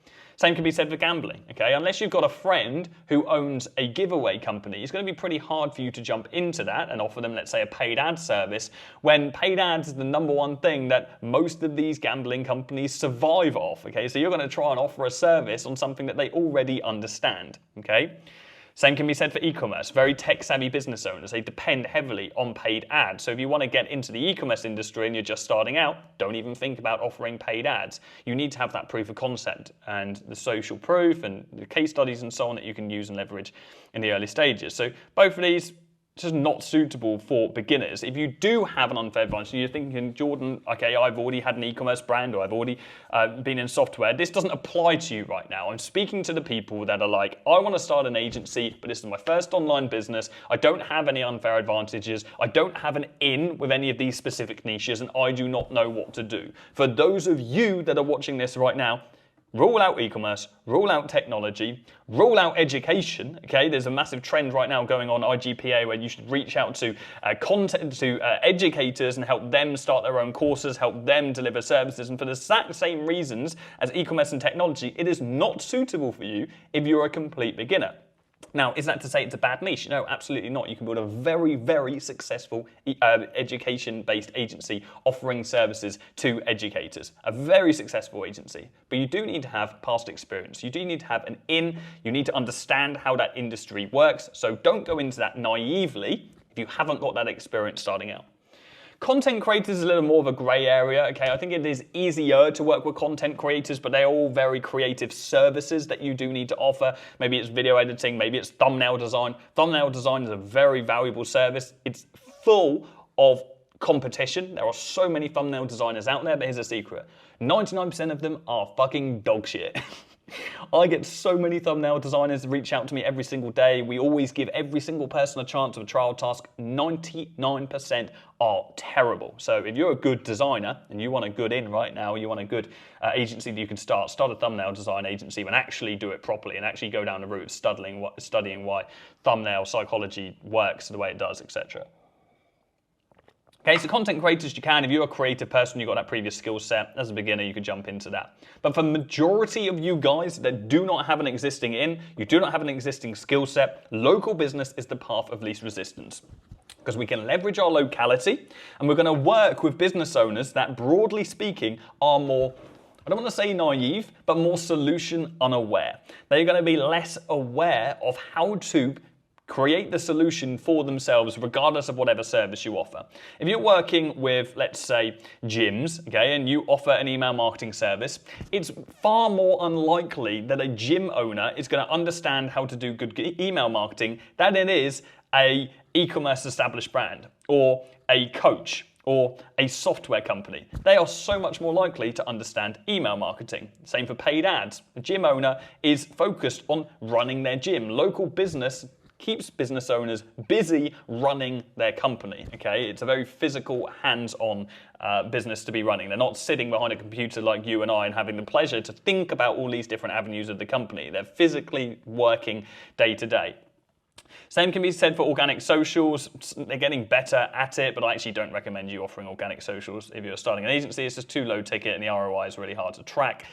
Same can be said for gambling, okay? Unless you've got a friend who owns a giveaway company, it's going to be pretty hard for you to jump into that and offer them, let's say, a paid ad service, when paid ads is the number one thing that most of these gambling companies survive off, okay? So you're going to try and offer a service on something that they already understand, okay? Same can be said for e-commerce. Very tech-savvy business owners, they depend heavily on paid ads. So if you want to get into the e-commerce industry and you're just starting out, don't even think about offering paid ads. You need to have that proof of concept and the social proof and the case studies and so on that you can use and leverage in the early stages. So both of these, just not suitable for beginners. If you do have an unfair advantage, you're thinking, Jordan, okay, I've already had an e-commerce brand or I've already been in software. This doesn't apply to you right now. I'm speaking to the people that are like, I want to start an agency, but this is my first online business. I don't have any unfair advantages. I don't have an in with any of these specific niches, and I do not know what to do. For those of you that are watching this right now, rule out e-commerce, rule out technology, rule out education, okay? There's a massive trend right now going on IGPA where you should reach out to educators and help them start their own courses, help them deliver services. And for the exact same reasons as e-commerce and technology, it is not suitable for you if you're a complete beginner. Now, is that to say it's a bad niche? No, absolutely not. You can build a very, very successful education-based agency offering services to educators. A very successful agency. But you do need to have past experience. You do need to have an in. You need to understand how that industry works. So don't go into that naively if you haven't got that experience starting out. Content creators is a little more of a grey area, okay? I think it is easier to work with content creators, but they're all very creative services that you do need to offer. Maybe it's video editing, maybe it's thumbnail design. Thumbnail design is a very valuable service. It's full of competition. There are so many thumbnail designers out there, but here's a secret. 99% of them are fucking dog shit. I get so many thumbnail designers reach out to me every single day. We always give every single person a chance of a trial task. 99% are terrible. So if you're a good designer and you want a good in right now, you want a good agency that you can start a thumbnail design agency and actually do it properly and actually go down the route of studying why thumbnail psychology works the way it does, etc. Okay, so content creators, you can. If you're a creative person, you've got that previous skill set, as a beginner, you could jump into that. But for the majority of you guys that do not have an existing you do not have an existing skill set, local business is the path of least resistance. Because we can leverage our locality, and we're going to work with business owners that, broadly speaking, are more, I don't want to say naive, but more solution unaware. They're going to be less aware of how to create the solution for themselves regardless of whatever service you offer. If you're working with, let's say, gyms, okay, and you offer an email marketing service, it's far more unlikely that a gym owner is going to understand how to do good email marketing than it is a e-commerce established brand or a coach or a software company. They are so much more likely to understand email marketing. Same for paid ads. A gym owner is focused on running their gym. Local business keeps business owners busy running their company, okay? It's a very physical, hands-on business to be running. They're not sitting behind a computer like you and I and having the pleasure to think about all these different avenues of the company. They're physically working day to day. Same can be said for organic socials. They're getting better at it, but I actually don't recommend you offering organic socials. If you're starting an agency, it's just too low ticket and the ROI is really hard to track.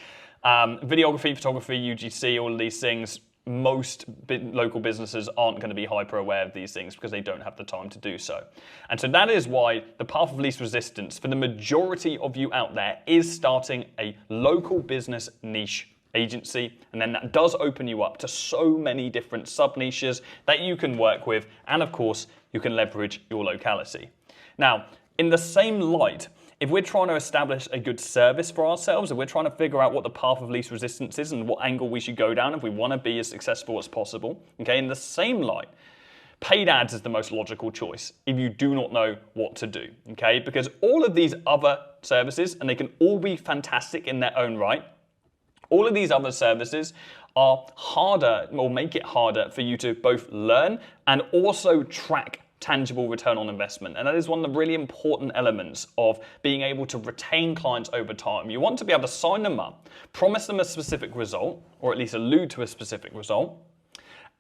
Videography, photography, UGC, all of these things, most local businesses aren't going to be hyper aware of these things because they don't have the time to do so. And so that is why the path of least resistance for the majority of you out there is starting a local business niche agency, and then that does open you up to so many different sub-niches that you can work with, and of course you can leverage your locality. Now, in the same light, if we're trying to establish a good service for ourselves, if we're trying to figure out what the path of least resistance is and what angle we should go down if we want to be as successful as possible, okay, in the same light, paid ads is the most logical choice if you do not know what to do, okay? Because all of these other services, and they can all be fantastic in their own right, all of these other services are harder, or make it harder for you to both learn and also track tangible return on investment. And that is one of the really important elements of being able to retain clients over time. You want to be able to sign them up, promise them a specific result, or at least allude to a specific result,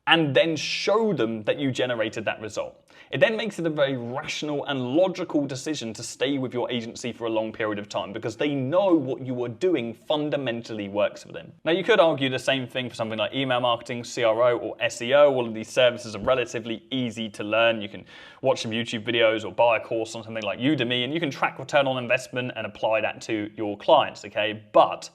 and then show them that you generated that result. It then makes it a very rational and logical decision to stay with your agency for a long period of time because they know what you are doing fundamentally works for them. Now, you could argue the same thing for something like email marketing, CRO, or SEO. All of these services are relatively easy to learn. You can watch some YouTube videos or buy a course on something like Udemy, and you can track return on investment and apply that to your clients, okay? But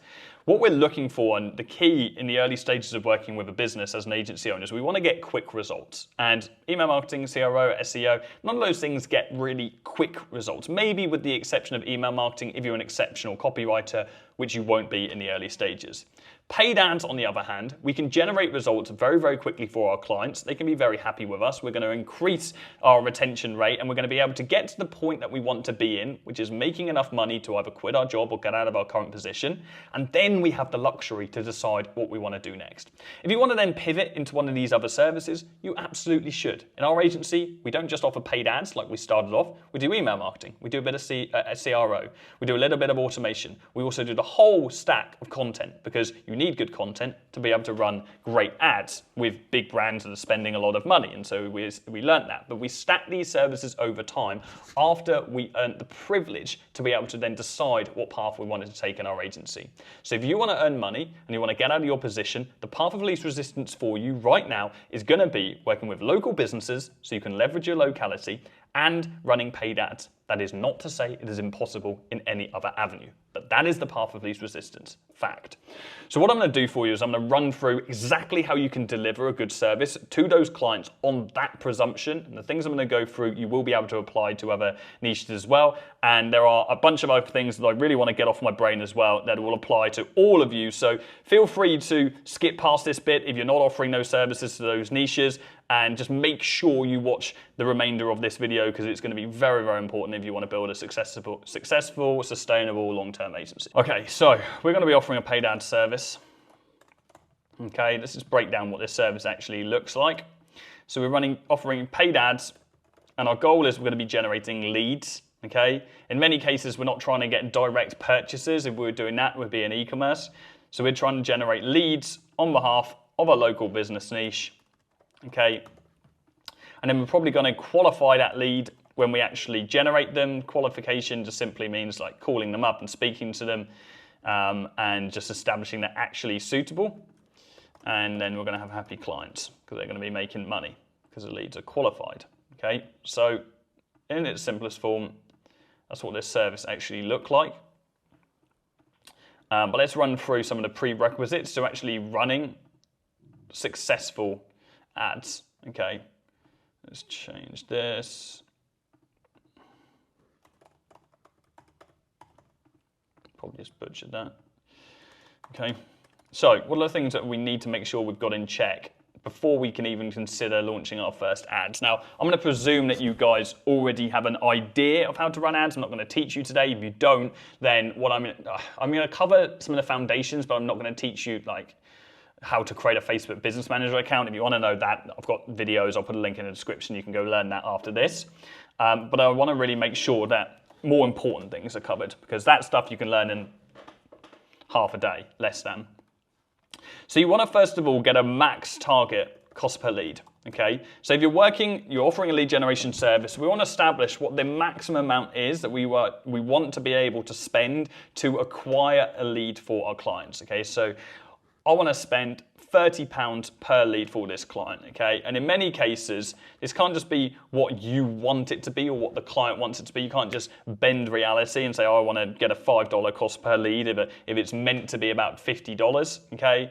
what we're looking for, and the key in the early stages of working with a business as an agency owner, is we want to get quick results. And email marketing, CRO, SEO, none of those things get really quick results. Maybe with the exception of email marketing, if you're an exceptional copywriter, which you won't be in the early stages. Paid ads, on the other hand, we can generate results very, very quickly for our clients. They can be very happy with us. We're going to increase our retention rate, and we're going to be able to get to the point that we want to be in, which is making enough money to either quit our job or get out of our current position. And then we have the luxury to decide what we want to do next. If you want to then pivot into one of these other services, you absolutely should. In our agency, we don't just offer paid ads like we started off. We do email marketing. We do a bit of CRO. We do a little bit of automation. We also do the whole stack of content because you need good content to be able to run great ads with big brands that are spending a lot of money. And so we learned that. But we stack these services over time after we earned the privilege to be able to then decide what path we wanted to take in our agency. So if you want to earn money and you want to get out of your position, the path of least resistance for you right now is going to be working with local businesses so you can leverage your locality and running paid ads. That is not to say it is impossible in any other avenue, but that is the path of least resistance, fact. So what I'm going to do for you is I'm going to run through exactly how you can deliver a good service to those clients on that presumption. And the things I'm going to go through, you will be able to apply to other niches as well. And there are a bunch of other things that I really want to get off my brain as well that will apply to all of you. So feel free to skip past this bit if you're not offering those services to those niches, and just make sure you watch the remainder of this video because it's going to be very, very important if you want to build a successful, sustainable, long-term agency. Okay, so we're going to be offering a paid ad service. Okay, let's just break down what this service actually looks like. So we're offering paid ads, and our goal is we're going to be generating leads. Okay, in many cases we're not trying to get direct purchases. If we were doing that, we'd be in e-commerce. So we're trying to generate leads on behalf of a local business niche. Okay, and then we're probably going to qualify that lead when we actually generate them. Qualification just simply means like calling them up and speaking to them, and just establishing they're actually suitable. And then we're going to have happy clients because they're going to be making money because the leads are qualified. Okay, so in its simplest form, that's what this service actually looked like. But let's run through some of the prerequisites to actually running successful ads. Okay, let's change this. Probably just butchered that. Okay, so what are the things that we need to make sure we've got in check before we can even consider launching our first ads? Now, I'm going to presume that you guys already have an idea of how to run ads. I'm not going to teach you today. If you don't, then what I'm going to cover some of the foundations, but I'm not going to teach you like how to create a Facebook Business Manager account. If you want to know that, I've got videos. I'll put a link in the description. You can go learn that after this. But I want to really make sure that more important things are covered, because that stuff you can learn in half a day, less than. So you want to first of all get a max target cost per lead. Okay, so if you're offering a lead generation service, we want to establish what the maximum amount is that we want to be able to spend to acquire a lead for our clients. Okay, so I want to spend £30 per lead for this client. Okay, and in many cases, this can't just be what you want it to be or what the client wants it to be. You can't just bend reality and say, oh, I want to get a $5 cost per lead if it's meant to be about $50. Okay,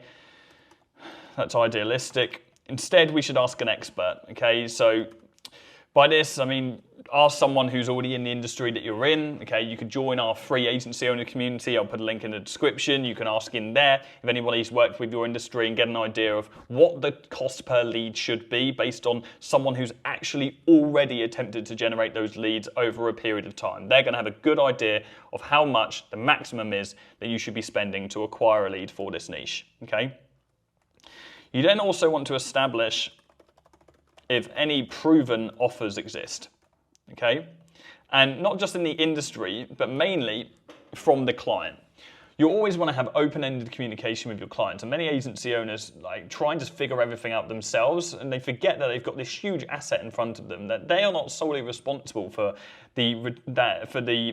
that's idealistic. Instead, we should ask an expert. Okay, so by this, I mean, ask someone who's already in the industry that you're in. Okay, you could join our free agency owner community. I'll put a link in the description. You can ask in there if anybody's worked with your industry and get an idea of what the cost per lead should be based on someone who's actually already attempted to generate those leads over a period of time. They're going to have a good idea of how much the maximum is that you should be spending to acquire a lead for this niche. Okay. You then also want to establish if any proven offers exist, okay? And not just in the industry, but mainly from the client. You always want to have open-ended communication with your clients, and many agency owners try and just figure everything out themselves, and they forget that they've got this huge asset in front of them, that they are not solely responsible for the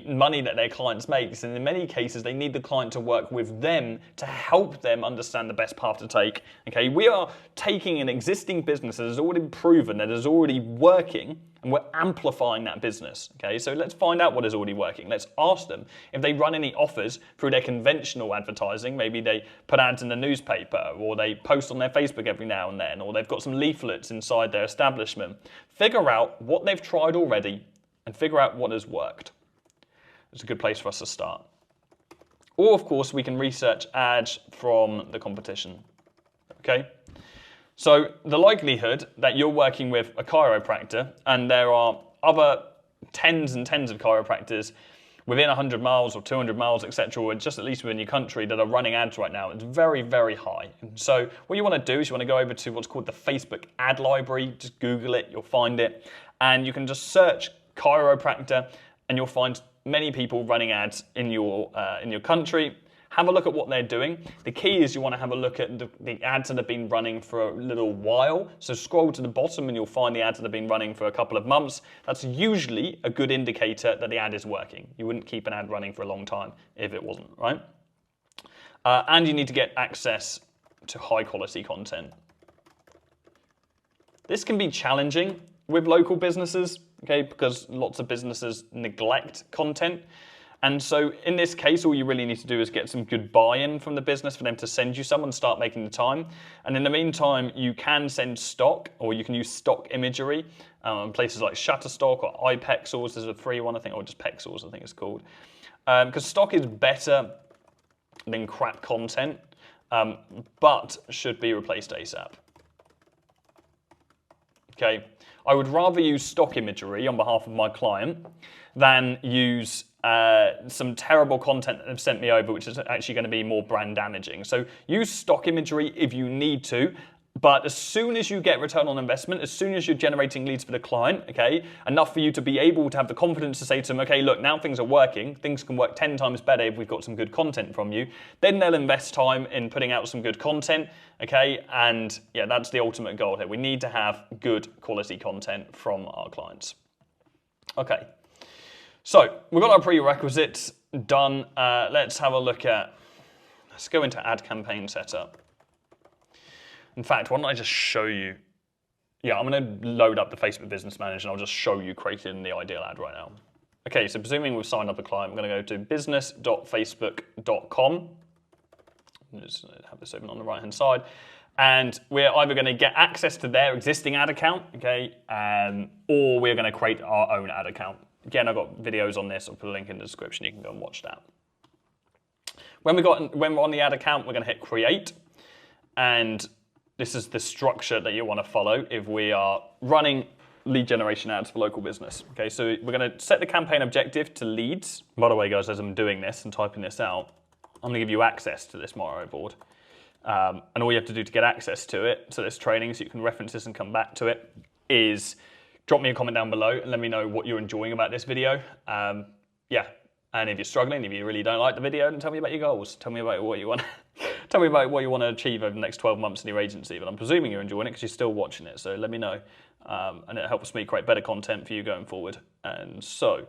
money that their clients make. And in many cases, they need the client to work with them to help them understand the best path to take. Okay, we are taking an existing business that has already proven, that is already working, and we're amplifying that business. Okay, so let's find out what is already working. Let's ask them if they run any offers through their conventional advertising. Maybe they put ads in the newspaper, or they post on their Facebook every now and then, or they've got some leaflets inside their establishment. Figure out what they've tried already and figure out what has worked. It's a good place for us to start. Or, of course, we can research ads from the competition. Okay? So the likelihood that you're working with a chiropractor and there are other tens and tens of chiropractors within 100 miles or 200 miles, etc., or just at least within your country that are running ads right now, it's very, very high. And so what you want to do is you want to go over to what's called the Facebook ad library. Just Google it, you'll find it. And you can just search chiropractor and you'll find many people running ads in your country. Have a look at what they're doing. The key is you want to have a look at the ads that have been running for a little while. So scroll to the bottom and you'll find the ads that have been running for a couple of months. That's usually a good indicator that the ad is working. You wouldn't keep an ad running for a long time if it wasn't, right? And you need to get access to high quality content. This can be challenging with local businesses, okay, because lots of businesses neglect content. And so in this case, all you really need to do is get some good buy-in from the business for them to send you someone, start making the time. And in the meantime, you can send stock, or you can use stock imagery. Places like Shutterstock or iPexels, there's a free one, I think, or just Pexels, I think it's called. Because stock is better than crap content, but should be replaced ASAP. Okay. I would rather use stock imagery on behalf of my client than use some terrible content that they've sent me over, which is actually going to be more brand damaging. So use stock imagery if you need to, but as soon as you get return on investment, as soon as you're generating leads for the client, okay, enough for you to be able to have the confidence to say to them, okay, look, now things are working, things can work 10 times better if we've got some good content from you, then they'll invest time in putting out some good content, okay, and yeah, that's the ultimate goal here. We need to have good quality content from our clients. Okay. So we've got our prerequisites done. Let's have a look at, let's go into ad campaign setup. In fact, why don't I just show you, yeah, I'm going to load up the Facebook Business Manager and I'll just show you creating the ideal ad right now. Okay, so presuming we've signed up a client, we're going to go to business.facebook.com. Just have this open on the right-hand side. And we're either going to get access to their existing ad account, okay, or we're going to create our own ad account. Again, I've got videos on this. I'll put a link in the description. You can go and watch that. When we're on the ad account, we're going to hit create. And this is the structure that you want to follow if we are running lead generation ads for local business. Okay, so we're going to set the campaign objective to leads. By the way, guys, as I'm doing this and typing this out, I'm going to give you access to this Miro board. And all you have to do to get access to it, to this training, so you can reference this and come back to it, is drop me a comment down below and let me know what you're enjoying about this video. Yeah, and if you're struggling, if you really don't like the video, then tell me about your goals. Tell me about what you want. Tell me about what you want to achieve over the next 12 months in your agency. But I'm presuming you're enjoying it because you're still watching it. So let me know, and it helps me create better content for you going forward. And so,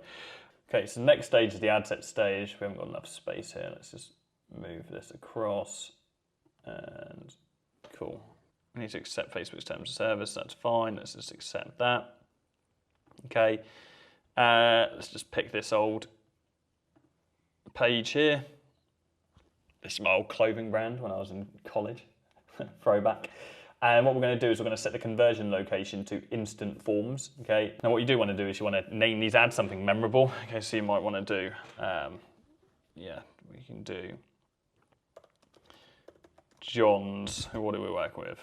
okay, so the next stage is the ad set stage. We haven't got enough space here. Let's just move this across. And cool. We need to accept Facebook's terms of service. That's fine. Let's just accept that. Okay, let's just pick this old page here. This is my old clothing brand when I was in college, throwback. And what we're going to do is we're going to set the conversion location to instant forms. Okay, now what you do want to do is you want to name these ads something memorable. Okay, so you might want to do, yeah, we can do John's, what do we work with?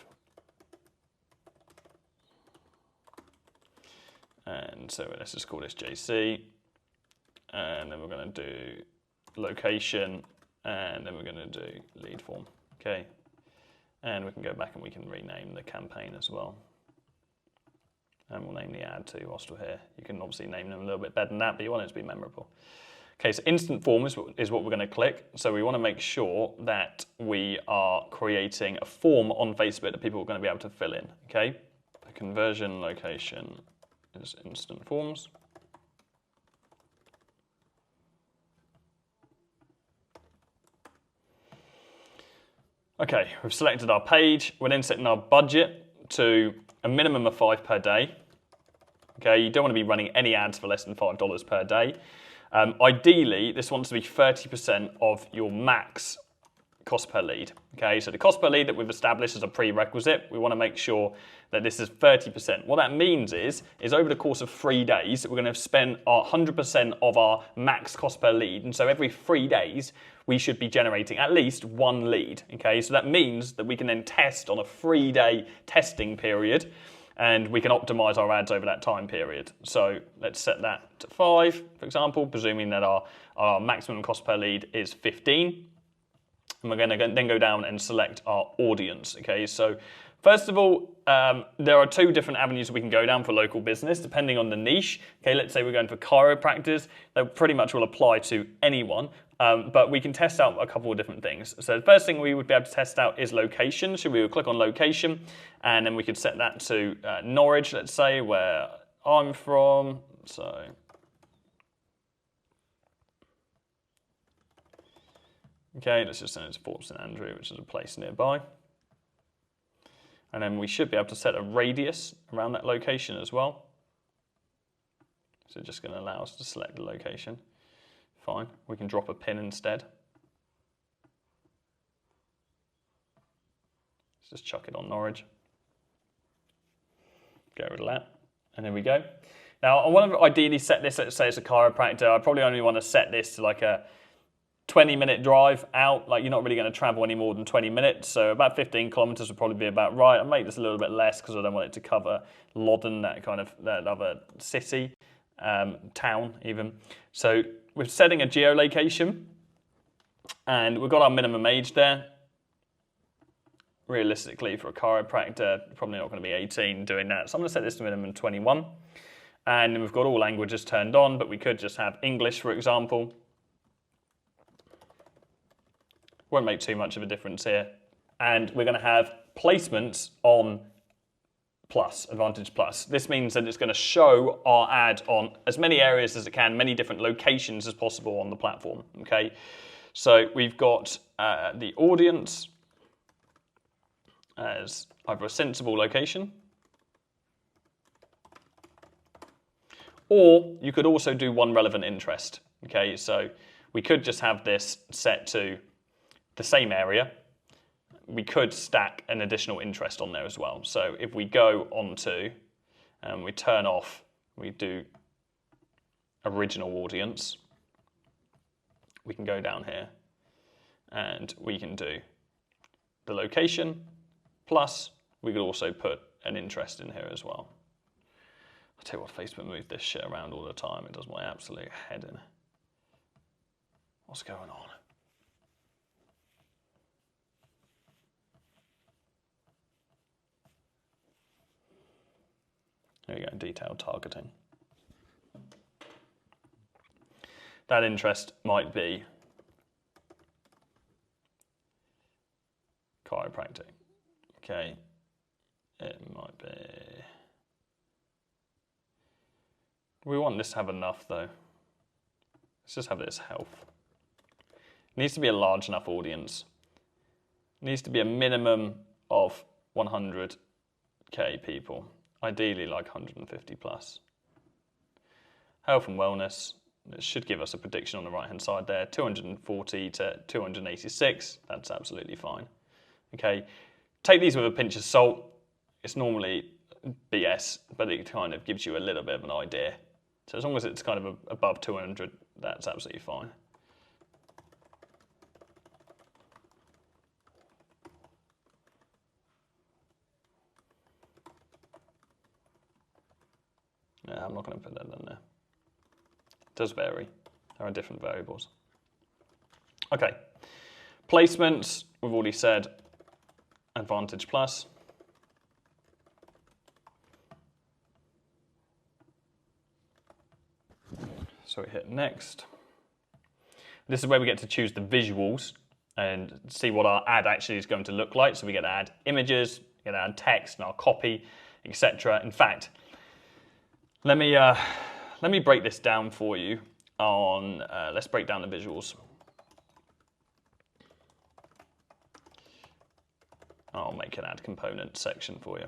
And so let's just call this JC, and then we're going to do location, and then we're going to do lead form, okay? And we can go back and we can rename the campaign as well. And we'll name the ad too whilst we're here. You can obviously name them a little bit better than that, but you want it to be memorable. Okay, so instant form is what we're going to click. So we want to make sure that we are creating a form on Facebook that people are going to be able to fill in, okay? The conversion location is instant forms. Okay, we've selected our page. We're then setting our budget to a minimum of 5 per day. Okay, you don't want to be running any ads for less than $5 per day. Ideally, this wants to be 30% of your max cost per lead. Okay, so the cost per lead that we've established as a prerequisite, we want to make sure that this is 30%. What that means is over the course of 3 days, we're going to spend our 100% of our max cost per lead. And so every 3 days, we should be generating at least 1 lead. Okay, so that means that we can then test on a 3-day testing period, and we can optimize our ads over that time period. So let's set that to 5, for example, presuming that our maximum cost per lead is 15. And we're going to then go down and select our audience. Okay, so first of all, there are 2 different avenues we can go down for local business, depending on the niche. Okay, let's say we're going for chiropractors. That pretty much will apply to anyone, but we can test out a couple of different things. So the first thing we would be able to test out is location. So we would click on location, and then we could set that to Norwich, let's say, where I'm from. So okay, let's just send it to Port St Andrew, which is a place nearby. And then we should be able to set a radius around that location as well. So just going to allow us to select the location. Fine, we can drop a pin instead. Let's just chuck it on Norwich. Get rid of that, and there we go. Now I want to ideally set this, let's say it's a chiropractor. I probably only want to set this to like a 20-minute drive out, like you're not really going to travel any more than 20 minutes, so about 15 kilometers would probably be about right. I'll make this a little bit less because I don't want it to cover Loddon, that other city, town even. So we're setting a geolocation, and we've got our minimum age there. Realistically, for a chiropractor, probably not going to be 18 doing that. So I'm going to set this to minimum 21. And we've got all languages turned on, but we could just have English, for example. Won't make too much of a difference here. And we're going to have placements on Plus, Advantage Plus. This means that it's going to show our ad on as many areas as it can, many different locations as possible on the platform, okay? So we've got the audience as either a sensible location, or you could also do one relevant interest, okay? So we could just have this set to the same area. We could stack an additional interest on there as well. So if we go on to, and we turn off, we do original audience, we can go down here and we can do the location, plus we could also put an interest in here as well. I'll tell you what, Facebook moves this shit around all the time. It does my absolute head in. What's going on? There we go, detailed targeting. That interest might be chiropractic. Okay, it might be. We want this to have enough though. Let's just have this health. It needs to be a large enough audience. It needs to be a minimum of 100k people. Ideally like 150 plus. Health and wellness, it should give us a prediction on the right hand side there, 240 to 286, that's absolutely fine. Okay, take these with a pinch of salt. It's normally BS, but it kind of gives you a little bit of an idea. So as long as it's kind of above 200, that's absolutely fine. Yeah, I'm not going to put that in there. It does vary. There are different variables. Okay. Placements, we've already said Advantage Plus. So we hit next. This is where we get to choose the visuals and see what our ad actually is going to look like. So we get to add images, we get to add text and our copy, etc. In fact, let me break this down for you on, let's break down the visuals. I'll make an ad component section for you.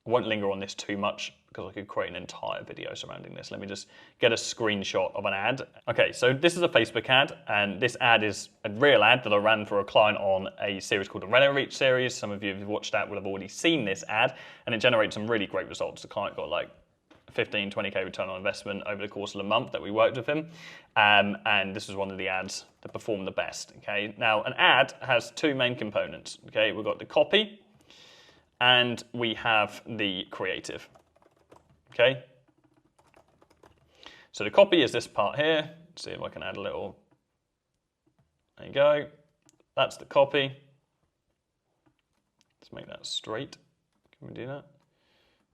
I won't linger on this too much because I could create an entire video surrounding this. Let me just get a screenshot of an ad. Okay, so this is a Facebook ad, and this ad is a real ad that I ran for a client on a series called the Reno Reach series. Some of you who've watched that will have already seen this ad, and it generated some really great results. The client got like 15, 20k return on investment over the course of the month that we worked with him. And this was one of the ads that performed the best, okay? Now, an ad has two main components, okay? We've got the copy, and we have the creative, okay? So the copy is this part here. Let's see if I can add a little, there you go. That's the copy. Let's make that straight. Can we do that?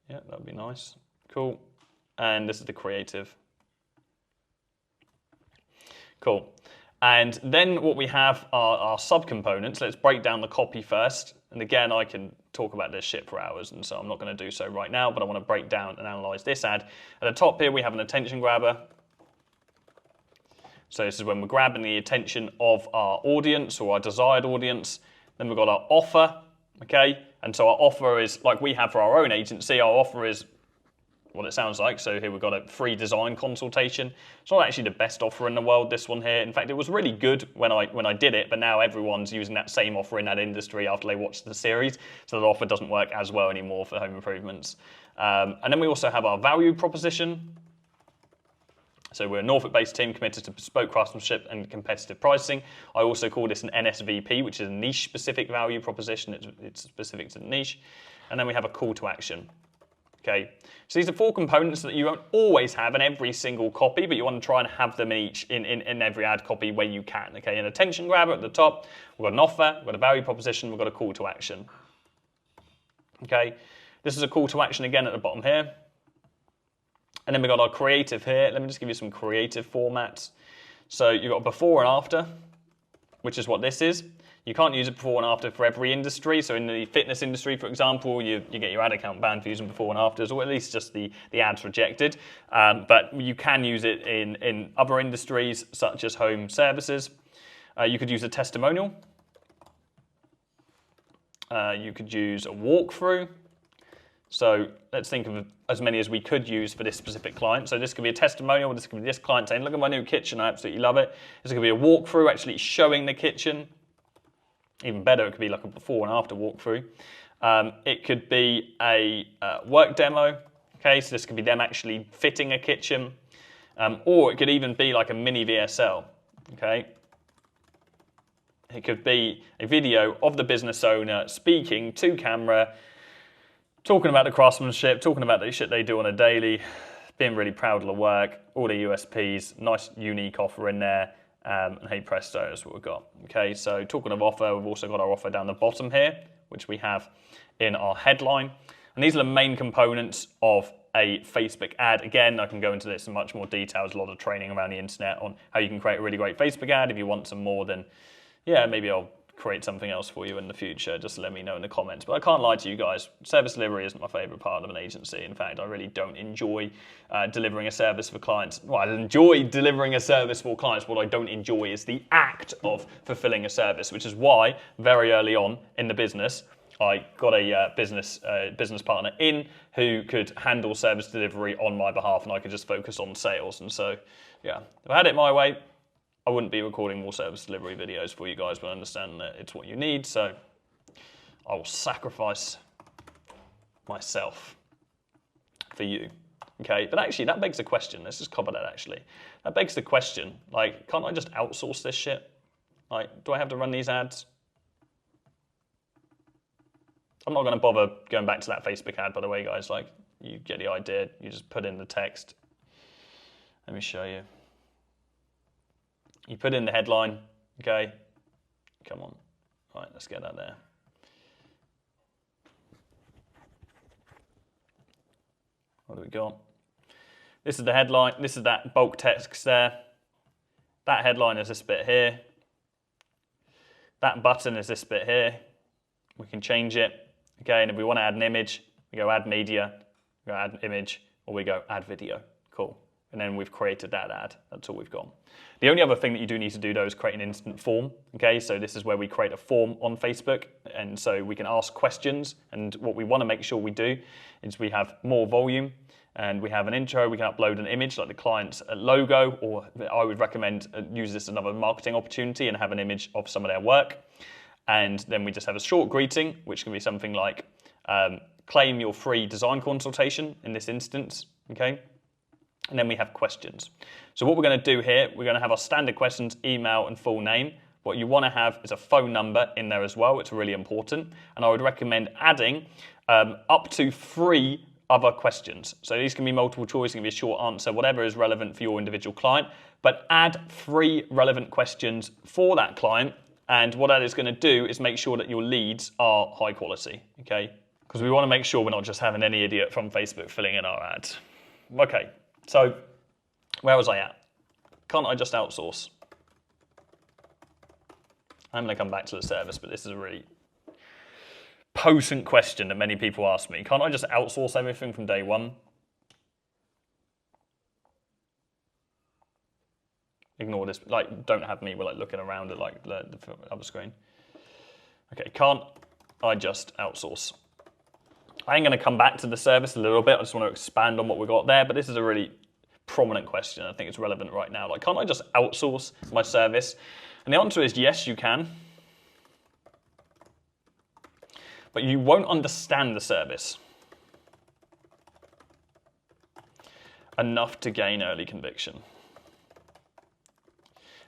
Yeah, that would be nice. Cool. And this is the creative. Cool. And then what we have are our subcomponents. Let's break down the copy first. And again, I can talk about this shit for hours, and so I'm not going to do so right now, but I want to break down and analyze this ad. At the top here, we have an attention grabber. So this is when we're grabbing the attention of our audience or our desired audience. Then we've got our offer, okay? And so our offer is, like we have for our own agency, our offer is what it sounds like. So here we've got a free design consultation. It's not actually the best offer in the world, this one here. In fact, it was really good when I did it, but now everyone's using that same offer in that industry after they watched the series. So the offer doesn't work as well anymore for home improvements. And then we also have our value proposition. So we're a Norfolk-based team committed to bespoke craftsmanship and competitive pricing. I also call this an NSVP, which is a niche-specific value proposition. It's specific to the niche. And then we have a call to action. Okay, so these are 4 components that you won't always have in every single copy, but you want to try and have them in every ad copy where you can. Okay, an attention grabber at the top, we've got an offer, we've got a value proposition, we've got a call to action. Okay, this is a call to action again at the bottom here. And then we've got our creative here. Let me just give you some creative formats. So you've got before and after, which is what this is. You can't use it before and after for every industry. So in the fitness industry, for example, you get your ad account banned for using before and afters, or at least just the ads rejected. But you can use it in other industries, such as home services. You could use a testimonial. You could use a walkthrough. So let's think of as many as we could use for this specific client. So this could be a testimonial. This could be this client saying, look at my new kitchen, I absolutely love it. This could be a walkthrough, actually showing the kitchen. Even better, it could be like a before and after walkthrough. It could be a work demo. Okay, so this could be them actually fitting a kitchen. Or it could even be like a mini VSL. Okay. It could be a video of the business owner speaking to camera, talking about the craftsmanship, talking about the shit they do on a daily, being really proud of the work, all the USPs, nice unique offer in there, and hey presto, that's what we've got. Okay, so talking of offer, we've also got our offer down the bottom here, which we have in our headline. And these are the main components of a Facebook ad. Again, I can go into this in much more detail. There's a lot of training around the internet on how you can create a really great Facebook ad. If you want some more, then yeah, maybe I'll create something else for you in the future. Just let me know in the comments. But I can't lie to you guys, service delivery isn't my favorite part of an agency. In fact, I really don't enjoy delivering a service for clients. Well, I enjoy delivering a service for clients. What I don't enjoy is the act of fulfilling a service, which is why very early on in the business, I got a business partner in who could handle service delivery on my behalf, and I could just focus on sales. And so, yeah, if I had it my way, I wouldn't be recording more service delivery videos for you guys, but I understand that it's what you need, so I will sacrifice myself for you. Okay, but actually that begs the question. Let's just cover that actually. That begs the question, like, can't I just outsource this shit? Like, do I have to run these ads? I'm not going to bother going back to that Facebook ad, by the way, guys. Like, you get the idea. You just put in the text. Let me show you. You put in the headline, okay? Come on. Right, let's get that there. What do we got? This is the headline. This is that bulk text there. That headline is this bit here. That button is this bit here. We can change it. Okay, and if we want to add an image, we go add media, we go add image, or we go add video. Cool. And then we've created that ad. That's all we've got. The only other thing that you do need to do though is create an instant form. Okay, so this is where we create a form on Facebook, and so we can ask questions. And what we want to make sure we do is we have more volume, and we have an intro. We can upload an image like the client's logo, or I would recommend use this as another marketing opportunity and have an image of some of their work. And then we just have a short greeting, which can be something like claim your free design consultation in this instance. Okay. And then we have questions. So what we're going to do here, we're going to have our standard questions, email and full name. What you want to have is a phone number in there as well. It's really important. And I would recommend adding up to 3 other questions. So these can be multiple choice, it can be a short answer, whatever is relevant for your individual client. But add 3 relevant questions for that client. And what that is going to do is make sure that your leads are high quality. Okay? Because we want to make sure we're not just having any idiot from Facebook filling in our ads. Okay. So, where was I at? Can't I just outsource? I'm going to come back to the service, but this is a really potent question that many people ask me. Can't I just outsource everything from day one? Ignore this. Like, don't have me like looking around at like the other screen. Okay, can't I just outsource? I am going to come back to the service a little bit. I just want to expand on what we got there, but this is a really prominent question. I think it's relevant right now. Like, can't I just outsource my service? And the answer is yes, you can. But you won't understand the service enough to gain early conviction.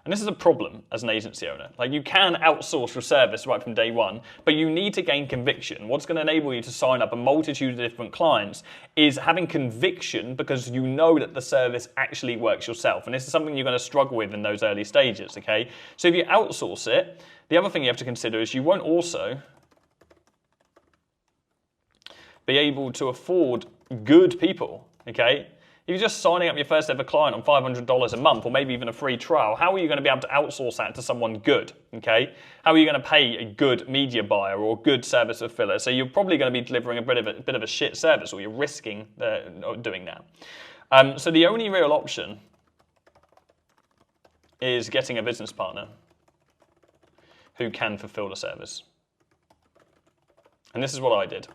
And this is a problem as an agency owner. Like, you can outsource your service right from day one, but you need to gain conviction. What's going to enable you to sign up a multitude of different clients is having conviction, because you know that the service actually works yourself. And this is something you're going to struggle with in those early stages, okay? So if you outsource it, the other thing you have to consider is you won't also be able to afford good people, okay? If you're just signing up your first ever client on $500 a month, or maybe even a free trial, how are you going to be able to outsource that to someone good, okay? How are you going to pay a good media buyer or a good service fulfiller? So you're probably going to be delivering a bit of a shit service, or you're risking doing that. So the only real option is getting a business partner who can fulfill the service. And this is what I did.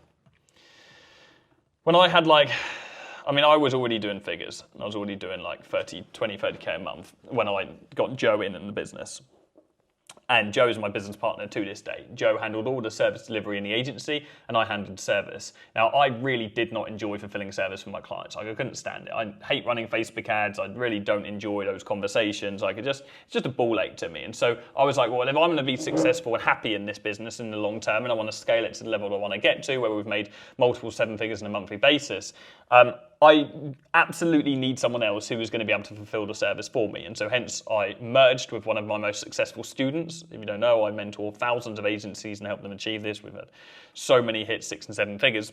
When I had I was already doing figures. I was already doing like 30K a month when I got Joe in the business. And Joe is my business partner to this day. Joe handled all the service delivery in the agency, and I handled service. Now, I really did not enjoy fulfilling service for my clients. I couldn't stand it. I hate running Facebook ads. I really don't enjoy those conversations. It's just a ball ache to me. And so I was like, well, if I'm going to be successful and happy in this business in the long term, and I want to scale it to the level I want to get to, where we've made multiple seven figures on a monthly basis, I absolutely need someone else who is going to be able to fulfill the service for me. And so hence I merged with one of my most successful students. If you don't know, I mentor thousands of agencies and help them achieve this. We've had so many hits, 6 and 7 figures.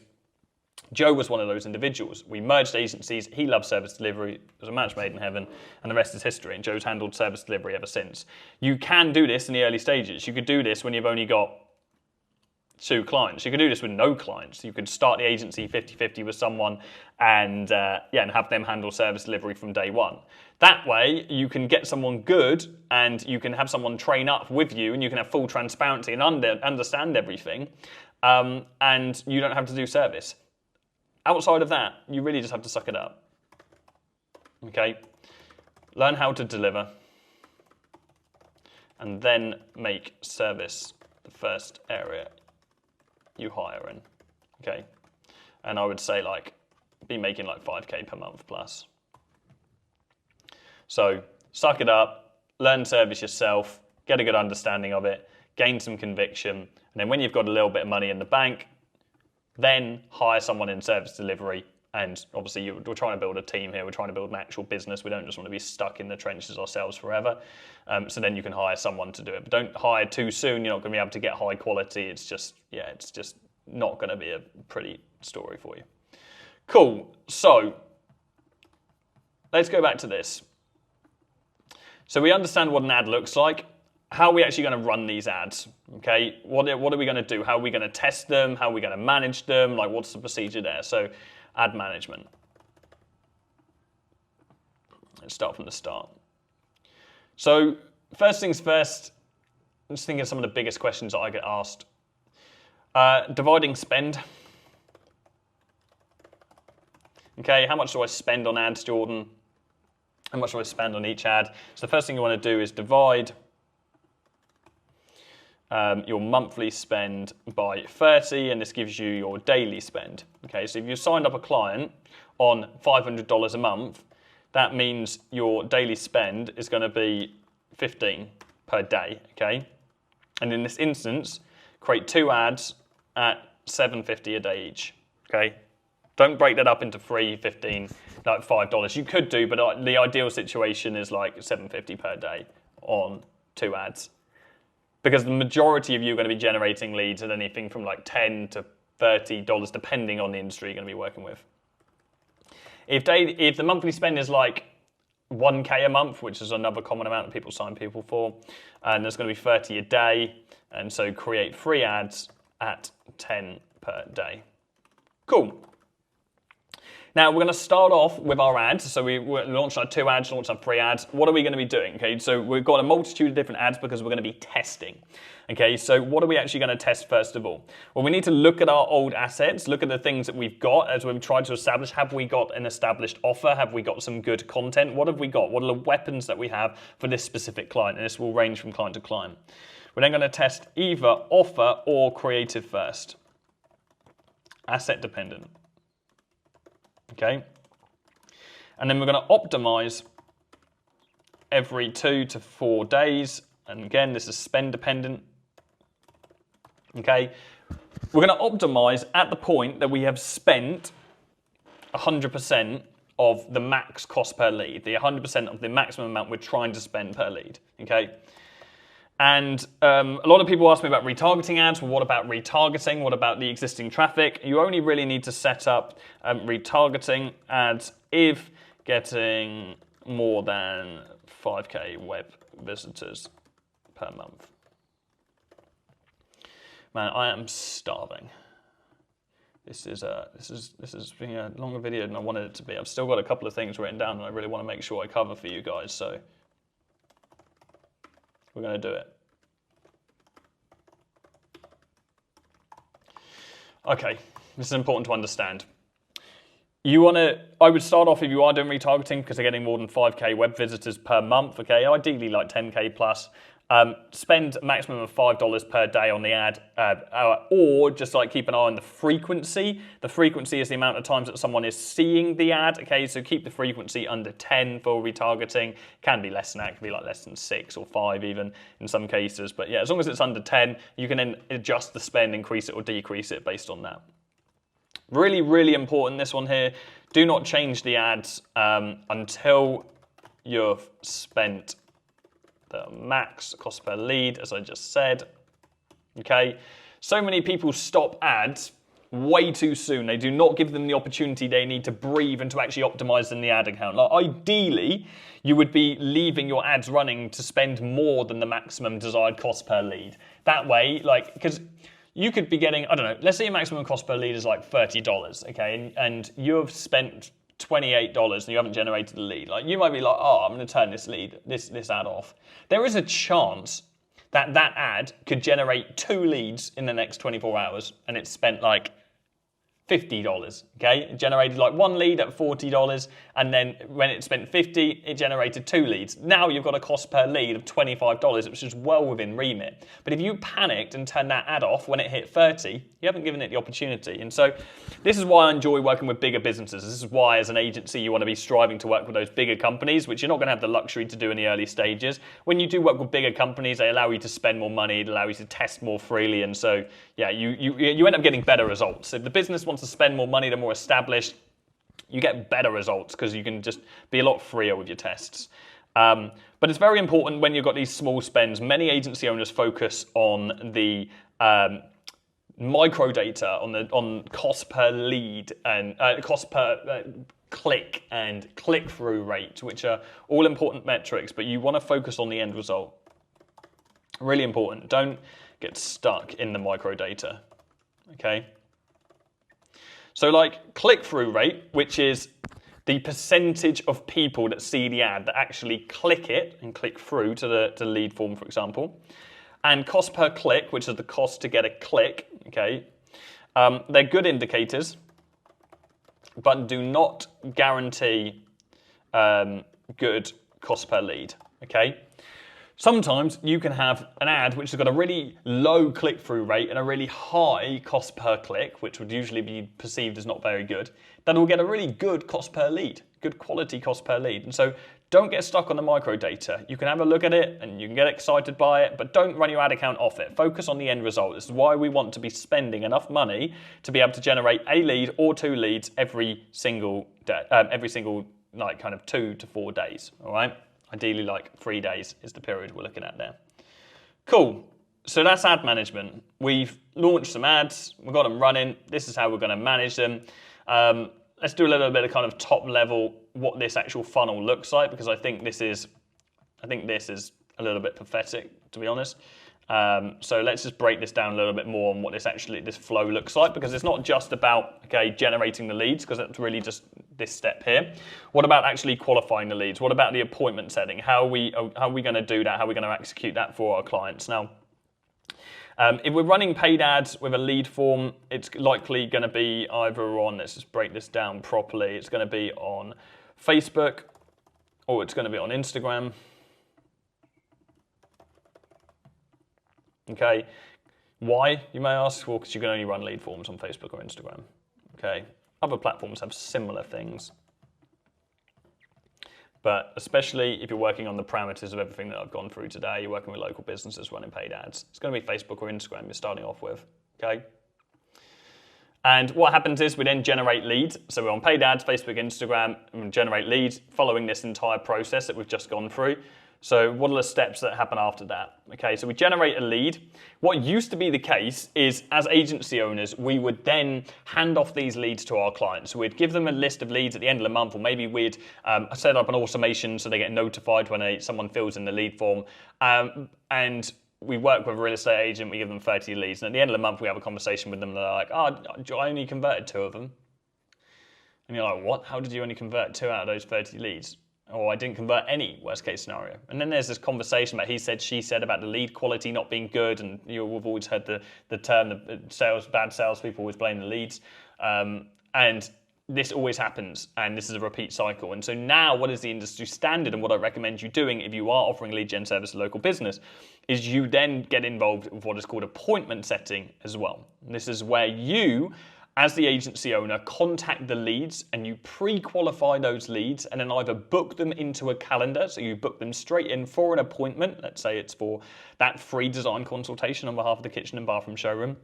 Joe was one of those individuals. We merged agencies. He loved service delivery. It was a match made in heaven, and the rest is history. And Joe's handled service delivery ever since. You can do this in the early stages. You could do this when you've only got 2 clients. You could do this with no clients. You could start the agency 50-50 with someone and have them handle service delivery from day one. That way, you can get someone good, and you can have someone train up with you, and you can have full transparency and understand everything, and you don't have to do service. Outside of that, you really just have to suck it up. Okay? Learn how to deliver, and then make service the first area you hire in, okay? And I would say be making 5K per month plus. So suck it up, learn service yourself, get a good understanding of it, gain some conviction, and then when you've got a little bit of money in the bank, then hire someone in service delivery. And obviously we're trying to build a team here, we're trying to build an actual business, we don't just want to be stuck in the trenches ourselves forever. So then you can hire someone to do it. But don't hire too soon, you're not going to be able to get high quality. It's just not going to be a pretty story for you. Cool, so let's go back to this. So we understand what an ad looks like. How are we actually going to run these ads? Okay, what are we going to do? How are we going to test them? How are we going to manage them? What's the procedure there? So ad management. Let's start from the start. So first things first, let's think of some of the biggest questions that I get asked. Dividing spend. Okay, how much do I spend on ads, Jordan? How much do I spend on each ad? So the first thing you want to do is divide your monthly spend by 30, and this gives you your daily spend. Okay, so if you signed up a client on $500 a month, that means your daily spend is going to be 15 per day. Okay, and in this instance, create 2 ads at $7.50 a day each. Okay, don't break that up into 3, 15, $5. You could do, but the ideal situation is $7.50 per day on 2 ads. Because the majority of you are going to be generating leads at anything from $10 to $30, depending on the industry you're going to be working with. If the monthly spend is 1K a month, which is another common amount that people sign people for, and there's going to be 30 a day, and so create 3 ads at 10 per day. Cool. Now we're going to start off with our ads. So we launched our 2 ads, launched our 3 ads. What are we going to be doing? Okay, so we've got a multitude of different ads because we're going to be testing. Okay, so what are we actually going to test first of all? Well, we need to look at our old assets, look at the things that we've got as we've tried to establish. Have we got an established offer? Have we got some good content? What have we got? What are the weapons that we have for this specific client? And this will range from client to client. We're then going to test either offer or creative first. Asset dependent. Okay, and then we're going to optimize every 2 to 4 days. And again, this is spend dependent. Okay, we're going to optimize at the point that we have spent 100% of the max cost per lead, the 100% of the maximum amount we're trying to spend per lead. Okay. And a lot of people ask me about retargeting ads. Well, what about retargeting? What about the existing traffic? You only really need to set up retargeting ads if getting more than 5K web visitors per month. Man, I am starving. This is being a longer video than I wanted it to be. I've still got a couple of things written down, and I really want to make sure I cover for you guys. So we're going to do it. Okay, this is important to understand. I would start off if you are doing retargeting because they're getting more than 5K web visitors per month. Okay, ideally like 10K plus. Spend a maximum of $5 per day on the ad, or just like keep an eye on the frequency. The frequency is the amount of times that someone is seeing the ad. Okay, so keep the frequency under 10 for retargeting. Can be less than that, can be like less than 6 or 5 even in some cases. But yeah, as long as it's under 10, you can then adjust the spend, increase it or decrease it based on that. Really, really important, this one here. Do not change the ads until you've spent the max cost per lead, as I just said. Okay, so many people stop ads way too soon. They do not give them the opportunity they need to breathe and to actually optimize in the ad account. Like ideally, you would be leaving your ads running to spend more than the maximum desired cost per lead. That way, like, because you could be getting, I don't know, let's say your maximum cost per lead is like $30, okay, and you've spent $28 and you haven't generated a lead. Like you might be like, oh, I'm going to turn this ad off. There is a chance that that ad could generate 2 leads in the next 24 hours and it's spent like $50, okay? It generated like 1 lead at $40, and then when it spent 50, it generated 2 leads. Now you've got a cost per lead of $25, which is well within remit. But if you panicked and turned that ad off when it hit 30, you haven't given it the opportunity. And so this is why I enjoy working with bigger businesses. This is why as an agency you want to be striving to work with those bigger companies, which you're not going to have the luxury to do in the early stages. When you do work with bigger companies, they allow you to spend more money, they allow you to test more freely, and so yeah, you end up getting better results. If the business wants to spend more money, they're more established, you get better results because you can just be a lot freer with your tests. But it's very important when you've got these small spends. Many agency owners focus on the micro data, on cost per lead and cost per click and click-through rate, which are all important metrics, but you want to focus on the end result. Really important. Don't get stuck in the micro data, okay? So like click-through rate, which is the percentage of people that see the ad that actually click it and click through to the lead form, for example. And cost per click, which is the cost to get a click, okay? They're good indicators, but do not guarantee good cost per lead, okay? Sometimes you can have an ad which has got a really low click-through rate and a really high cost per click, which would usually be perceived as not very good, that will get a really good cost per lead, good quality cost per lead. And so don't get stuck on the micro data. You can have a look at it and you can get excited by it, but don't run your ad account off it. Focus on the end result. This is why we want to be spending enough money to be able to generate a lead or 2 leads every single day, like kind of 2 to 4 days, all right? Ideally, like 3 days is the period we're looking at there. Cool. So that's ad management. We've launched some ads. We've got them running. This is how we're going to manage them. Let's do a little bit of kind of top level what this actual funnel looks like, because I think this is a little bit pathetic, to be honest. So let's just break this down a little bit more on what this flow looks like, because it's not just about generating the leads, because that's really just this step here. What about actually qualifying the leads? What about the appointment setting? How are we going to do that? How are we going to execute that for our clients? Now, if we're running paid ads with a lead form, it's likely going to be either on, let's just break this down properly, it's going to be on Facebook or it's going to be on Instagram. Okay, why, you may ask? Well, because you can only run lead forms on Facebook or Instagram. Okay, other platforms have similar things. but especially if you're working on the parameters of everything that I've gone through today, you're working with local businesses running paid ads. It's going to be Facebook or Instagram you're starting off with, okay? And what happens is we then generate leads. So we're on paid ads, Facebook, Instagram, and we generate leads following this entire process that we've just gone through. So what are the steps that happen after that? Okay, so we generate a lead. What used to be the case is as agency owners, we would then hand off these leads to our clients. So we'd give them a list of leads at the end of the month, or maybe we'd set up an automation so they get notified when someone fills in the lead form. And we work with a real estate agent, we give them 30 leads. And at the end of the month, we have a conversation with them. They're like, oh, I only converted 2 of them. And you're like, what? How did you only convert 2 out of those 30 leads? Or I didn't convert any, worst case scenario. And then there's this conversation about he said, she said about the lead quality not being good. And we've always heard the term, bad salespeople always blame the leads. And this always happens, and this is a repeat cycle. And so now what is the industry standard, and what I recommend you doing if you are offering lead gen service to local business, is you then get involved with what is called appointment setting as well. And this is where you, as the agency owner, contact the leads and you pre-qualify those leads and then either book them into a calendar, so you book them straight in for an appointment. Let's say it's for that free design consultation on behalf of the kitchen and bathroom showroom.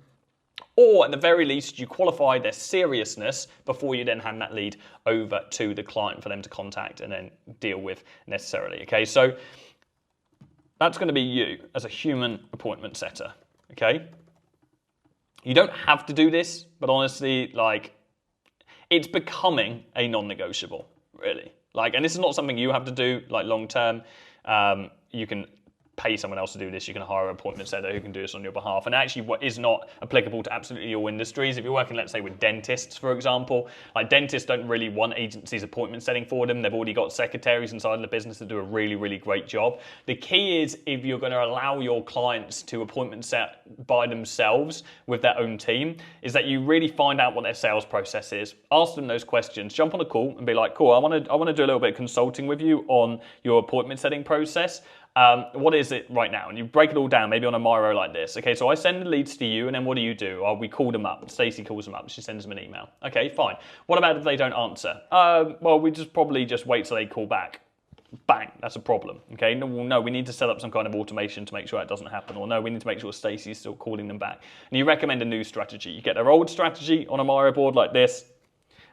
Or at the very least, you qualify their seriousness before you then hand that lead over to the client for them to contact and then deal with necessarily. Okay, so that's going to be you as a human appointment setter. Okay, you don't have to do this, but honestly, like, it's becoming a non-negotiable, really. Like, and this is not something you have to do, like, long term. You can pay someone else to do this. You can hire an appointment setter who can do this on your behalf. And actually what is not applicable to absolutely all industries. If you're working, let's say, with dentists, for example, like dentists don't really want agencies appointment setting for them. They've already got secretaries inside of the business that do a really, really great job. The key is if you're going to allow your clients to appointment set by themselves with their own team, is that you really find out what their sales process is. Ask them those questions. Jump on a call and be like, cool, I want to do a little bit of consulting with you on your appointment setting process. What is it right now? And you break it all down, maybe on a Miro like this. Okay, so I send the leads to you, and then what do? We call them up. Stacey calls them up. She sends them an email. Okay, fine. What about if they don't answer? Well, we probably just wait till they call back. Bang, that's a problem. Okay, no, we need to set up some kind of automation to make sure that doesn't happen. Or no, we need to make sure Stacey's still calling them back. And you recommend a new strategy. You get their old strategy on a Miro board like this,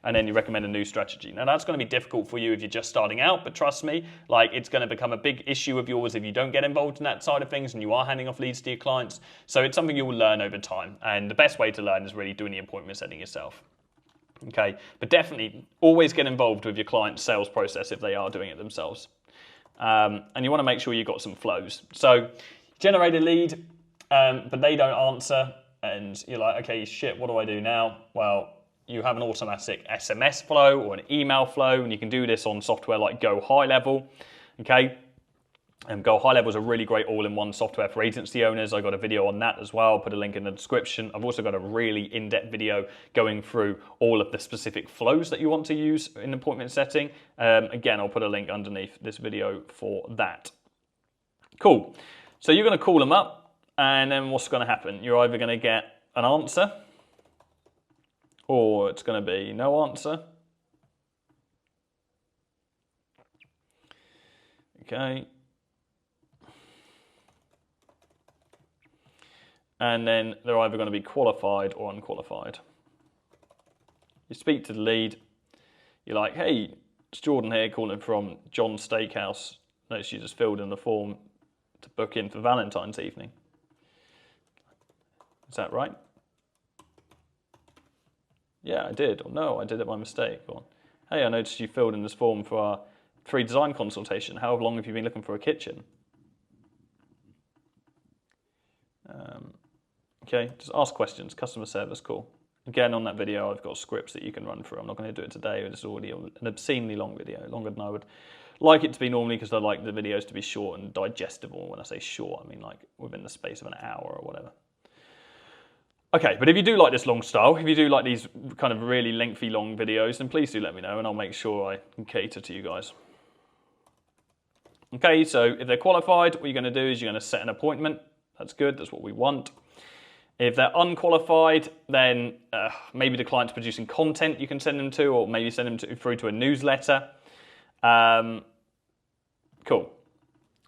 and then you recommend a new strategy. Now that's going to be difficult for you if you're just starting out, but trust me, like, it's going to become a big issue of yours if you don't get involved in that side of things and you are handing off leads to your clients. So it's something you will learn over time. And the best way to learn is really doing the appointment setting yourself. Okay, but definitely always get involved with your client's sales process if they are doing it themselves. And you want to make sure you've got some flows. So generate a lead, but they don't answer, and you're like, okay, shit, what do I do now? Well, you have an automatic SMS flow or an email flow, and you can do this on software like Go High Level. Okay, and Go High Level is a really great all-in-one software for agency owners. I got a video on that as well. I'll put a link in the description. I've also got a really in-depth video going through all of the specific flows that you want to use in appointment setting. Again, I'll put a link underneath this video for that. Cool. So you're going to call them up, and then what's going to happen? You're either going to get an answer, or it's going to be no answer. Okay. And then they're either going to be qualified or unqualified. You speak to the lead. You're like, hey, it's Jordan here calling from John's Steakhouse. Notice you just filled in the form to book in for Valentine's evening. Is that right? Yeah, I did. Or no, I did it by mistake. Or, hey, I noticed you filled in this form for our free design consultation. How long have you been looking for a kitchen? Okay, just ask questions. Customer service call. Again, on that video, I've got scripts that you can run through. I'm not going to do it today. It's already an obscenely long video, longer than I would like it to be normally, because I like the videos to be short and digestible. When I say short, I mean like within the space of an hour or whatever. Okay, but if you do like this long style, if you do like these kind of really lengthy long videos, then please do let me know and I'll make sure I can cater to you guys. Okay, so if they're qualified, what you're going to do is you're going to set an appointment. That's good, that's what we want. If they're unqualified, then maybe the client's producing content you can send them to, or maybe send them through to a newsletter. Cool.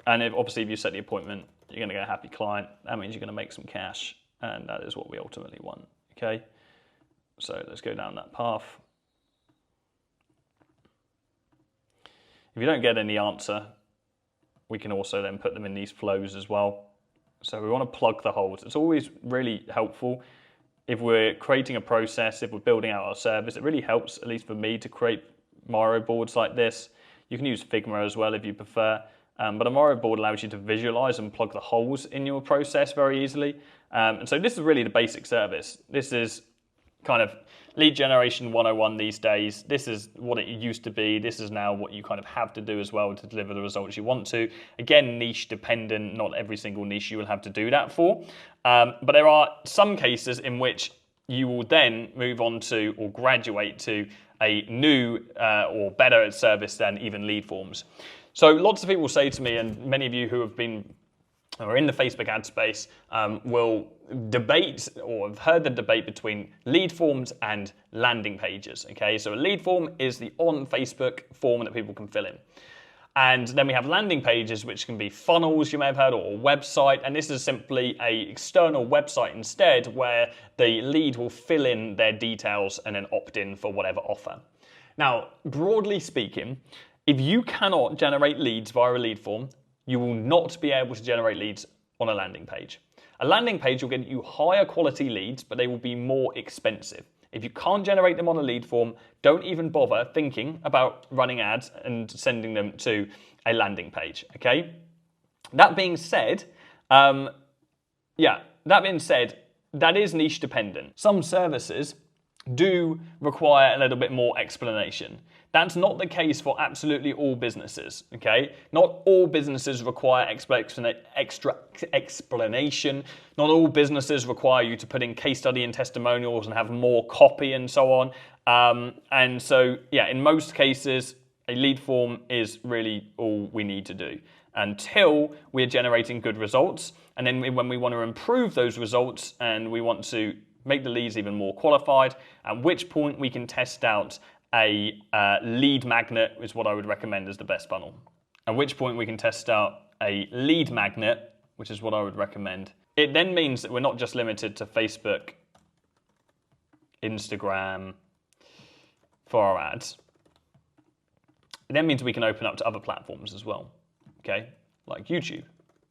And obviously if you set the appointment, you're going to get a happy client. That means you're going to make some cash, and that is what we ultimately want. Okay. So let's go down that path. If you don't get any answer, we can also then put them in these flows as well. So we want to plug the holes. It's always really helpful if we're creating a process, if we're building out our service. It really helps, at least for me, to create Miro boards like this. You can use Figma as well if you prefer. But a Miro board allows you to visualize and plug the holes in your process very easily. And so this is really the basic service. This is kind of lead generation 101 these days. This is what it used to be. This is now what you kind of have to do as well to deliver the results you want to. Again, niche dependent. Not every single niche you will have to do that for. But there are some cases in which you will then move on to or graduate to a new or better service than even lead forms. So lots of people say to me, and many of you who have been or in the Facebook ad space will debate or have heard the debate between lead forms and landing pages. Okay, so a lead form is the on Facebook form that people can fill in. And then we have landing pages, which can be funnels, you may have heard, or a website. And this is simply an external website instead, where the lead will fill in their details and then opt in for whatever offer. Now, broadly speaking, if you cannot generate leads via a lead form, you will not be able to generate leads on a landing page. A landing page will get you higher quality leads, but they will be more expensive. If you can't generate them on a lead form, don't even bother thinking about running ads and sending them to a landing page, okay? That being said, that is niche dependent. Some services do require a little bit more explanation. That's not the case for absolutely all businesses, okay? Not all businesses require extra explanation. Not all businesses require you to put in case study and testimonials and have more copy and so on. And so, in most cases, a lead form is really all we need to do until we're generating good results. And then when we want to improve those results and we want to make the leads even more qualified, at which point we can test out a lead magnet is what I would recommend as the best funnel. At which point we can test out a lead magnet, which is what I would recommend. It then means that we're not just limited to Facebook, Instagram for our ads. It then means we can open up to other platforms as well, okay? Like YouTube,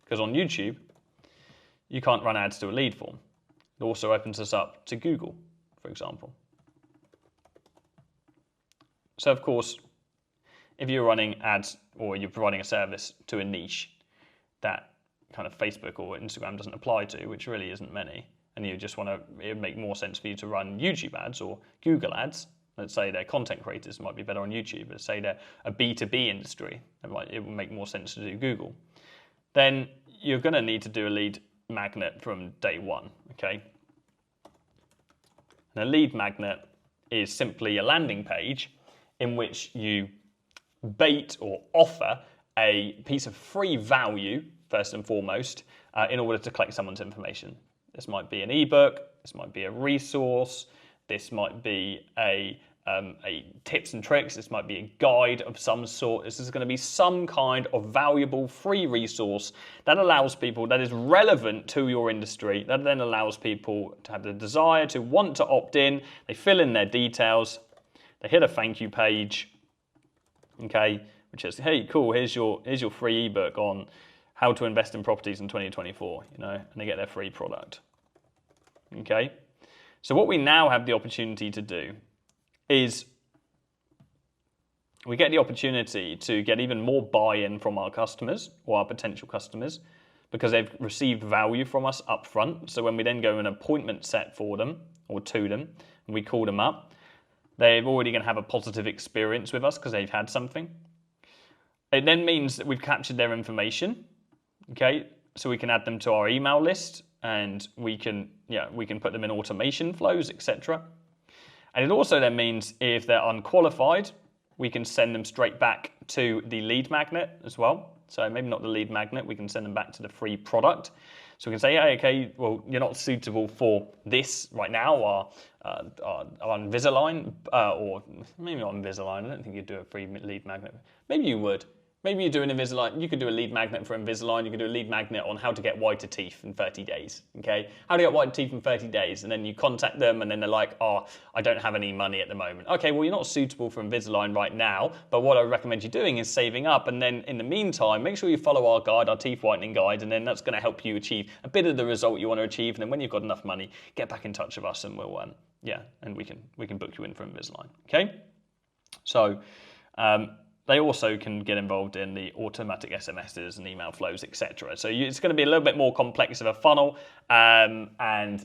because on YouTube, you can't run ads to a lead form. It also opens us up to Google, for example. So of course, if you're running ads or you're providing a service to a niche that kind of Facebook or Instagram doesn't apply to, which really isn't many, and you just want to, it would make more sense for you to run YouTube ads or Google ads. Let's say they're content creators, might be better on YouTube. Let's say they're a B2B industry, it would make more sense to do Google. Then you're going to need to do a lead magnet from day one, okay? And a lead magnet is simply a landing page in which you bait or offer a piece of free value, first and foremost, in order to collect someone's information. This might be an ebook, this might be a resource, this might be a tips and tricks, this might be a guide of some sort. This is going to be some kind of valuable free resource that allows people, that is relevant to your industry, that then allows people to have the desire to want to opt in. They fill in their details, they hit a thank you page, okay, which is, hey, cool, here's your free ebook on how to invest in properties in 2024, and they get their free product, okay? So what we now have the opportunity to do is we get the opportunity to get even more buy-in from our customers or our potential customers because they've received value from us up front. So when we then go an appointment set for them or to them and we call them up, they're already going to have a positive experience with us because they've had something. It then means that we've captured their information, okay? So we can add them to our email list and we can put them in automation flows, etc. And it also then means if they're unqualified, we can send them straight back to the lead magnet as well. So maybe not the lead magnet, we can send them back to the free product. So we can say, hey, okay, well, you're not suitable for this right now, our Invisalign, or maybe not Invisalign, I don't think you'd do a free lead magnet. Maybe you would. Maybe you're doing Invisalign. You could do a lead magnet for Invisalign. You could do a lead magnet on how to get whiter teeth in 30 days. Okay, how to get whiter teeth in 30 days, and then you contact them, and then they're like, "Oh, I don't have any money at the moment." Okay, well you're not suitable for Invisalign right now, but what I recommend you doing is saving up, and then in the meantime, make sure you follow our guide, our teeth whitening guide, and then that's going to help you achieve a bit of the result you want to achieve. And then when you've got enough money, get back in touch with us, and we'll and we can book you in for Invisalign. Okay, so. They also can get involved in the automatic SMSs and email flows, etc. So it's going to be a little bit more complex of a funnel. And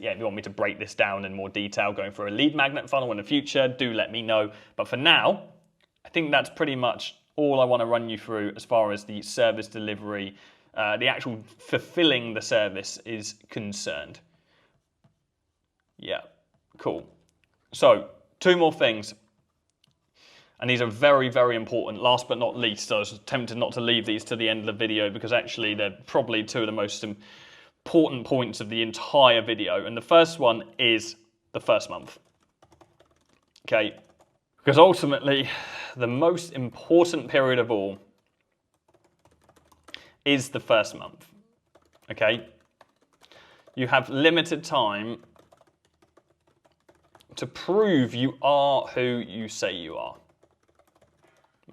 yeah, if you want me to break this down in more detail, going for a lead magnet funnel in the future, do let me know. But for now, I think that's pretty much all I want to run you through as far as the service delivery, the actual fulfilling the service is concerned. Yeah, cool. So 2 more things. And these are very, very important. Last but not least, I was tempted not to leave these to the end of the video because actually they're probably 2 of the most important points of the entire video. And the first one is the first month. Okay, because ultimately the most important period of all is the first month. Okay, you have limited time to prove you are who you say you are.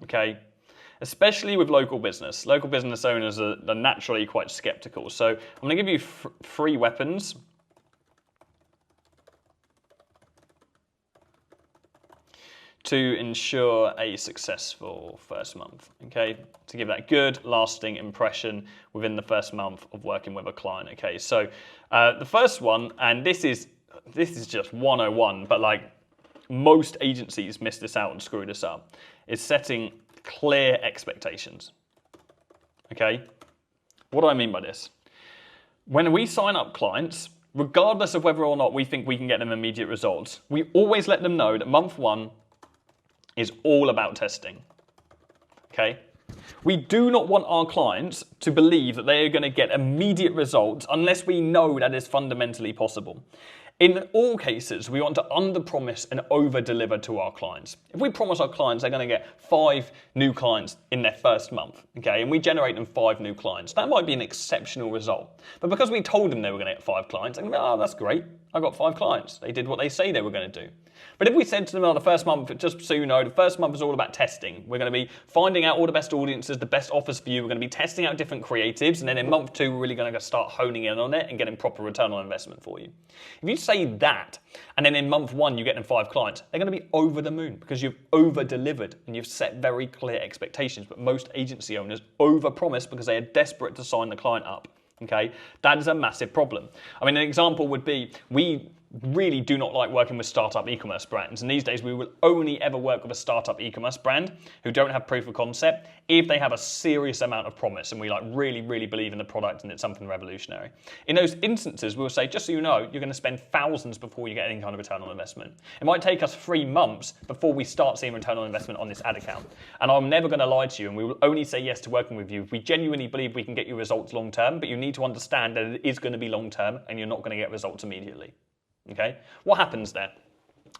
Okay, especially with local business. Local business owners are naturally quite skeptical. So I'm going to give you 3 weapons to ensure a successful first month. Okay, to give that good, lasting impression within the first month of working with a client. Okay, so the first one, and this is just 101, but like most agencies miss this out and screw this up, is setting clear expectations. Okay? What do I mean by this? When we sign up clients, regardless of whether or not we think we can get them immediate results, we always let them know that month 1 is all about testing. Okay? We do not want our clients to believe that they are going to get immediate results unless we know that is fundamentally possible. In all cases, we want to under-promise and over-deliver to our clients. If we promise our clients they're going to get 5 new clients in their first month, okay, and we generate them 5 new clients, that might be an exceptional result. But because we told them they were going to get 5 clients, they're going to be, oh, that's great, I got 5 clients. They did what they say they were going to do. But if we said to them, oh, the first month, just so you know, the first month is all about testing. We're going to be finding out all the best audiences, the best offers for you. We're going to be testing out different creatives. And then in month 2, we're really going to start honing in on it and getting proper return on investment for you. If you say that, and then in month 1, you get them 5 clients, they're going to be over the moon because you've over-delivered and you've set very clear expectations. But most agency owners over-promise because they are desperate to sign the client up. Okay, that is a massive problem. I mean, an example would be we really do not like working with startup e-commerce brands. And these days we will only ever work with a startup e-commerce brand who don't have proof of concept if they have a serious amount of promise and we like really, really believe in the product and it's something revolutionary. In those instances, we'll say, just so you know, you're going to spend thousands before you get any kind of return on investment. It might take us 3 months before we start seeing return on investment on this ad account. And I'm never going to lie to you, and we will only say yes to working with you if we genuinely believe we can get you results long term, but you need to understand that it is going to be long term and you're not going to get results immediately. Okay? What happens there?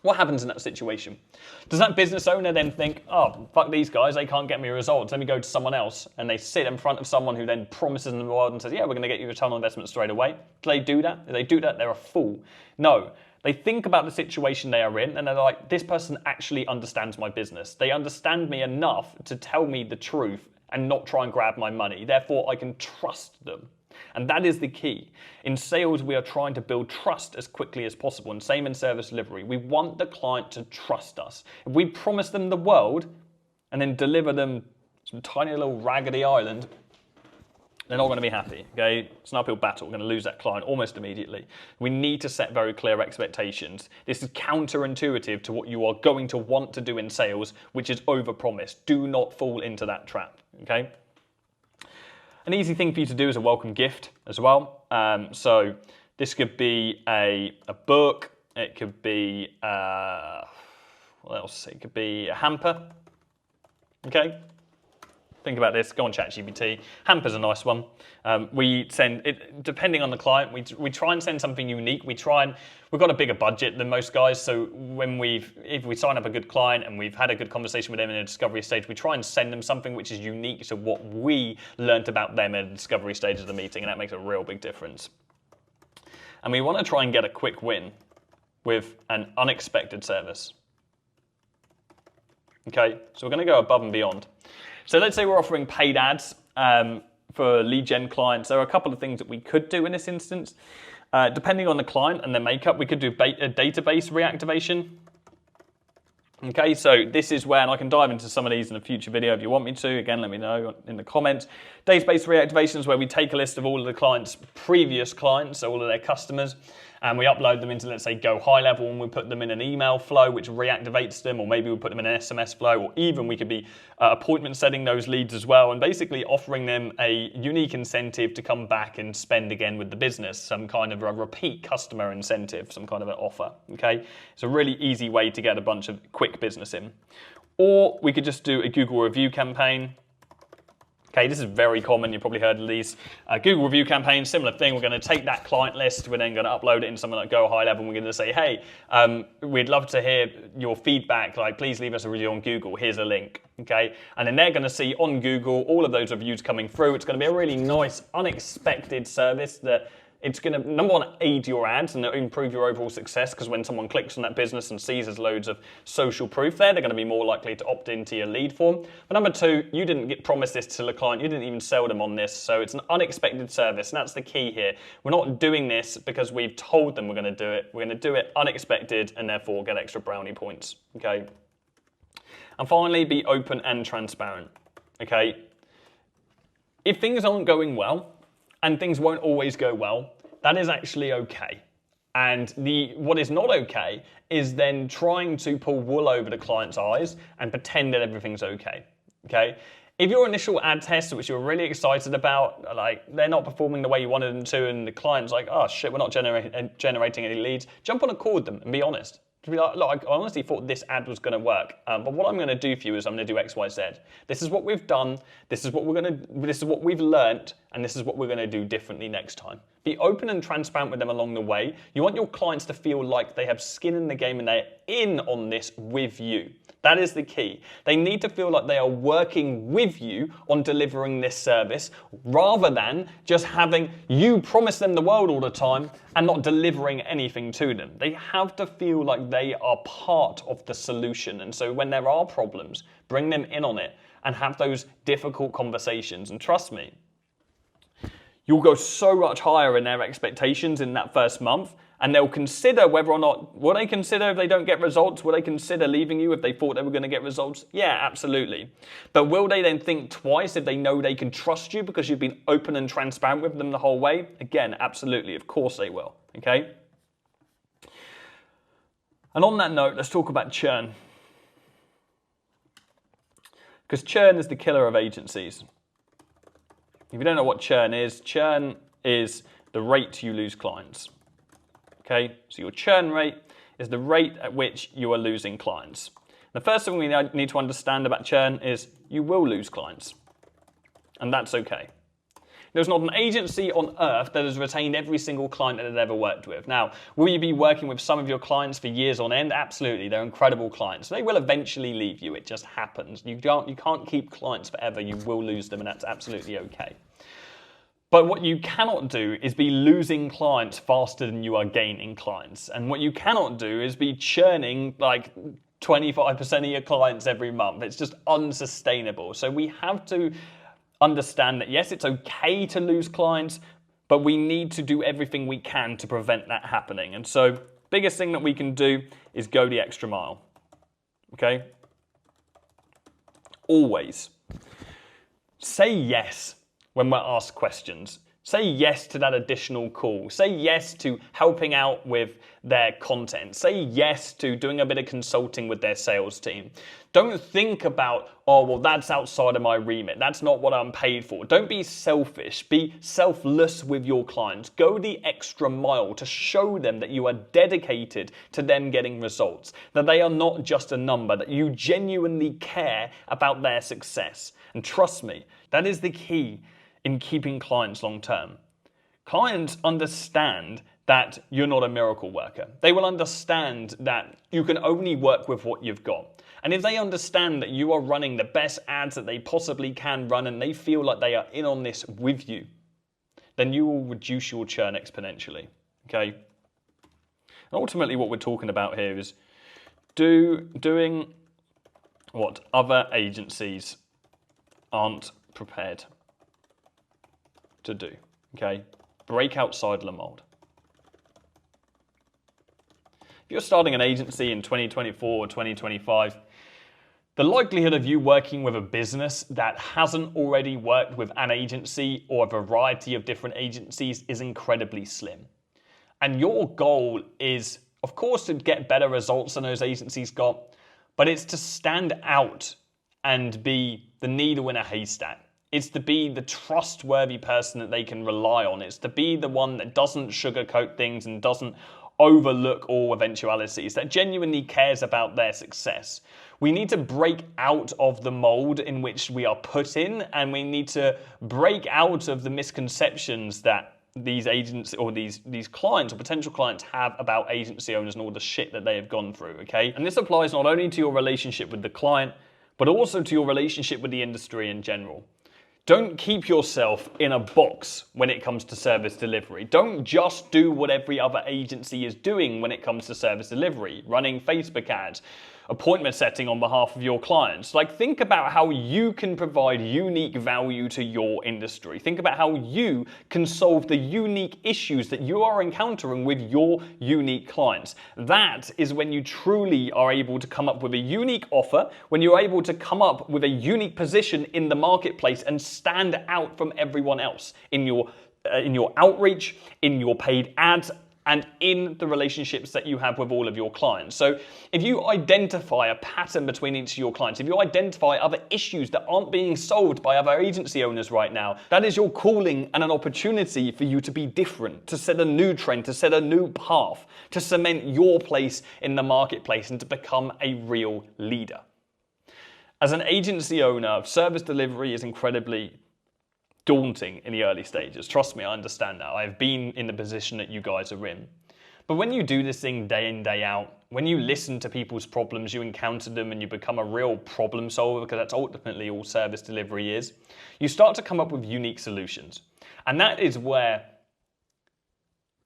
What happens in that situation? Does that business owner then think, oh, fuck these guys, they can't get me results, let me go to someone else, and they sit in front of someone who then promises them the world and says, yeah, we're going to get you return on investment straight away? Do they do that? If they do that, they're a fool. No. They think about the situation they are in and they're like, this person actually understands my business. They understand me enough to tell me the truth and not try and grab my money. Therefore, I can trust them. And that is the key. In sales, we are trying to build trust as quickly as possible. And same in service delivery. We want the client to trust us. If we promise them the world and then deliver them some tiny little raggedy island, they're not going to be happy. Okay? It's an uphill battle. We're going to lose that client almost immediately. We need to set very clear expectations. This is counterintuitive to what you are going to want to do in sales, which is overpromise. Do not fall into that trap. Okay? An easy thing for you to do is a welcome gift as well. So this could be a book. It could be, what else? It could be a hamper. Okay? Think about this, go on ChatGPT. Hamper's a nice one. We send, it, depending on the client, we try and send something unique. We've got a bigger budget than most guys, so if we sign up a good client and we've had a good conversation with them in a discovery stage, we try and send them something which is unique to what we learnt about them at the discovery stage of the meeting, and that makes a real big difference. And we want to try and get a quick win with an unexpected service. Okay, so we're going to go above and beyond. So let's say we're offering paid ads for lead gen clients. There are a couple of things that we could do in this instance. Depending on the client and their makeup, we could do a database reactivation. Okay, so this is where, and I can dive into some of these in a future video if you want me to. Again, let me know in the comments. Database reactivation is where we take a list of all of the clients' previous clients, so all of their customers, and we upload them into, let's say, Go High Level, and we put them in an email flow which reactivates them, or maybe we put them in an SMS flow, or even we could be appointment setting those leads as well, and basically offering them a unique incentive to come back and spend again with the business, some kind of a repeat customer incentive, some kind of an offer, okay? It's a really easy way to get a bunch of quick business in. Or we could just do a Google review campaign. Okay, this is very common, you've probably heard of these. Google review campaign, similar thing, we're going to take that client list, we're then going to upload it in something like Go High Level, and we're going to say, hey, we'd love to hear your feedback, like please leave us a review on Google, here's a link, okay? And then they're going to see on Google all of those reviews coming through. It's going to be a really nice, unexpected service that it's going to, number one, aid your ads and improve your overall success, because when someone clicks on that business and sees there's loads of social proof there, they're going to be more likely to opt into your lead form. But number two, you didn't get promised this to the client, you didn't even sell them on this, so it's an unexpected service, and that's the key here. We're not doing this because we've told them we're going to do it. We're going to do it unexpected and therefore get extra brownie points, okay? And finally, be open and transparent, okay? If things aren't going well, and things won't always go well, that is actually okay. And what is not okay is then trying to pull wool over the client's eyes and pretend that everything's okay, okay? If your initial ad tests, which you're really excited about, like they're not performing the way you wanted them to, and the client's like, oh shit, we're not generating any leads, jump on a call with them and be honest. To be like, look, I honestly thought this ad was going to work, but what I'm going to do for you is I'm going to do X, Y, Z. This is what we've done. This is what we've learnt, and this is what we're going to do differently next time. Be open and transparent with them along the way. You want your clients to feel like they have skin in the game and they're in on this with you. That is the key. They need to feel like they are working with you on delivering this service, rather than just having you promise them the world all the time and not delivering anything to them. They have to feel like they are part of the solution. And so when there are problems, bring them in on it and have those difficult conversations. And trust me, you'll go so much higher in their expectations in that first month, and they'll consider whether or not, will they consider if they don't get results? Will they consider leaving you if they thought they were going to get results? Yeah, absolutely. But will they then think twice if they know they can trust you because you've been open and transparent with them the whole way? Again, absolutely. Of course they will. Okay? And on that note, let's talk about churn. Because churn is the killer of agencies. If you don't know what churn is the rate you lose clients. Okay, so your churn rate is the rate at which you are losing clients. The first thing we need to understand about churn is you will lose clients, and that's okay. There's not an agency on earth that has retained every single client that it ever worked with. Now, will you be working with some of your clients for years on end? Absolutely, they're incredible clients. They will eventually leave you, it just happens. You can't keep clients forever, you will lose them, and that's absolutely okay. But what you cannot do is be losing clients faster than you are gaining clients. And what you cannot do is be churning like 25% of your clients every month. It's just unsustainable. So we have to understand that, yes, it's okay to lose clients, but we need to do everything we can to prevent that happening. And so biggest thing that we can do is go the extra mile. Okay? Always. Say yes when we're asked questions. Say yes to that additional call. Say yes to helping out with their content. Say yes to doing a bit of consulting with their sales team. Don't think about, oh, well, that's outside of my remit. That's not what I'm paid for. Don't be selfish. Be selfless with your clients. Go the extra mile to show them that you are dedicated to them getting results, that they are not just a number, that you genuinely care about their success. And trust me, that is the key in keeping clients long term. Clients understand that you're not a miracle worker. They will understand that you can only work with what you've got. And if they understand that you are running the best ads that they possibly can run and they feel like they are in on this with you, then you will reduce your churn exponentially. Okay? And ultimately what we're talking about here is doing what other agencies aren't prepared to do. Okay? Break outside the mold. If you're starting an agency in 2024 or 2025, the likelihood of you working with a business that hasn't already worked with an agency or a variety of different agencies is incredibly slim. And your goal is, of course, to get better results than those agencies got, but it's to stand out and be the needle in a haystack. It's to be the trustworthy person that they can rely on. It's to be the one that doesn't sugarcoat things and doesn't overlook all eventualities, that genuinely cares about their success. We need to break out of the mold in which we are put in, and we need to break out of the misconceptions that these agents or these clients or potential clients have about agency owners and all the shit that they have gone through, okay? And this applies not only to your relationship with the client, but also to your relationship with the industry in general. Don't keep yourself in a box when it comes to service delivery. Don't just do what every other agency is doing when it comes to service delivery, running Facebook ads, appointment setting on behalf of your clients. Like, think about how you can provide unique value to your industry. Think about how you can solve the unique issues that you are encountering with your unique clients. That is when you truly are able to come up with a unique offer, when you're able to come up with a unique position in the marketplace and stand out from everyone else in your outreach, in your paid ads, and in the relationships that you have with all of your clients. So if you identify a pattern between each of your clients, if you identify other issues that aren't being solved by other agency owners right now, that is your calling and an opportunity for you to be different, to set a new trend, to set a new path, to cement your place in the marketplace and to become a real leader. As an agency owner, service delivery is incredibly daunting in the early stages. Trust me, I understand that. I've been in the position that you guys are in. But when you do this thing day in, day out, when you listen to people's problems, you encounter them and you become a real problem solver, because that's ultimately all service delivery is, you start to come up with unique solutions. And that is where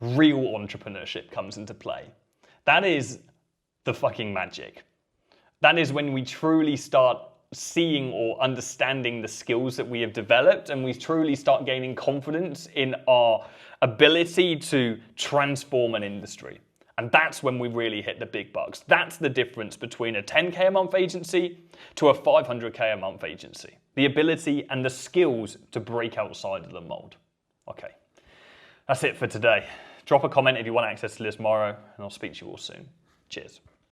real entrepreneurship comes into play. That is the fucking magic. That is when we truly start seeing or understanding the skills that we have developed, and we truly start gaining confidence in our ability to transform an industry. And that's when we really hit the big bucks. That's the difference between a 10K a month agency to a 500K a month agency. The ability and the skills to break outside of the mold. Okay, that's it for today. Drop a comment if you want access to this tomorrow, and I'll speak to you all soon. Cheers.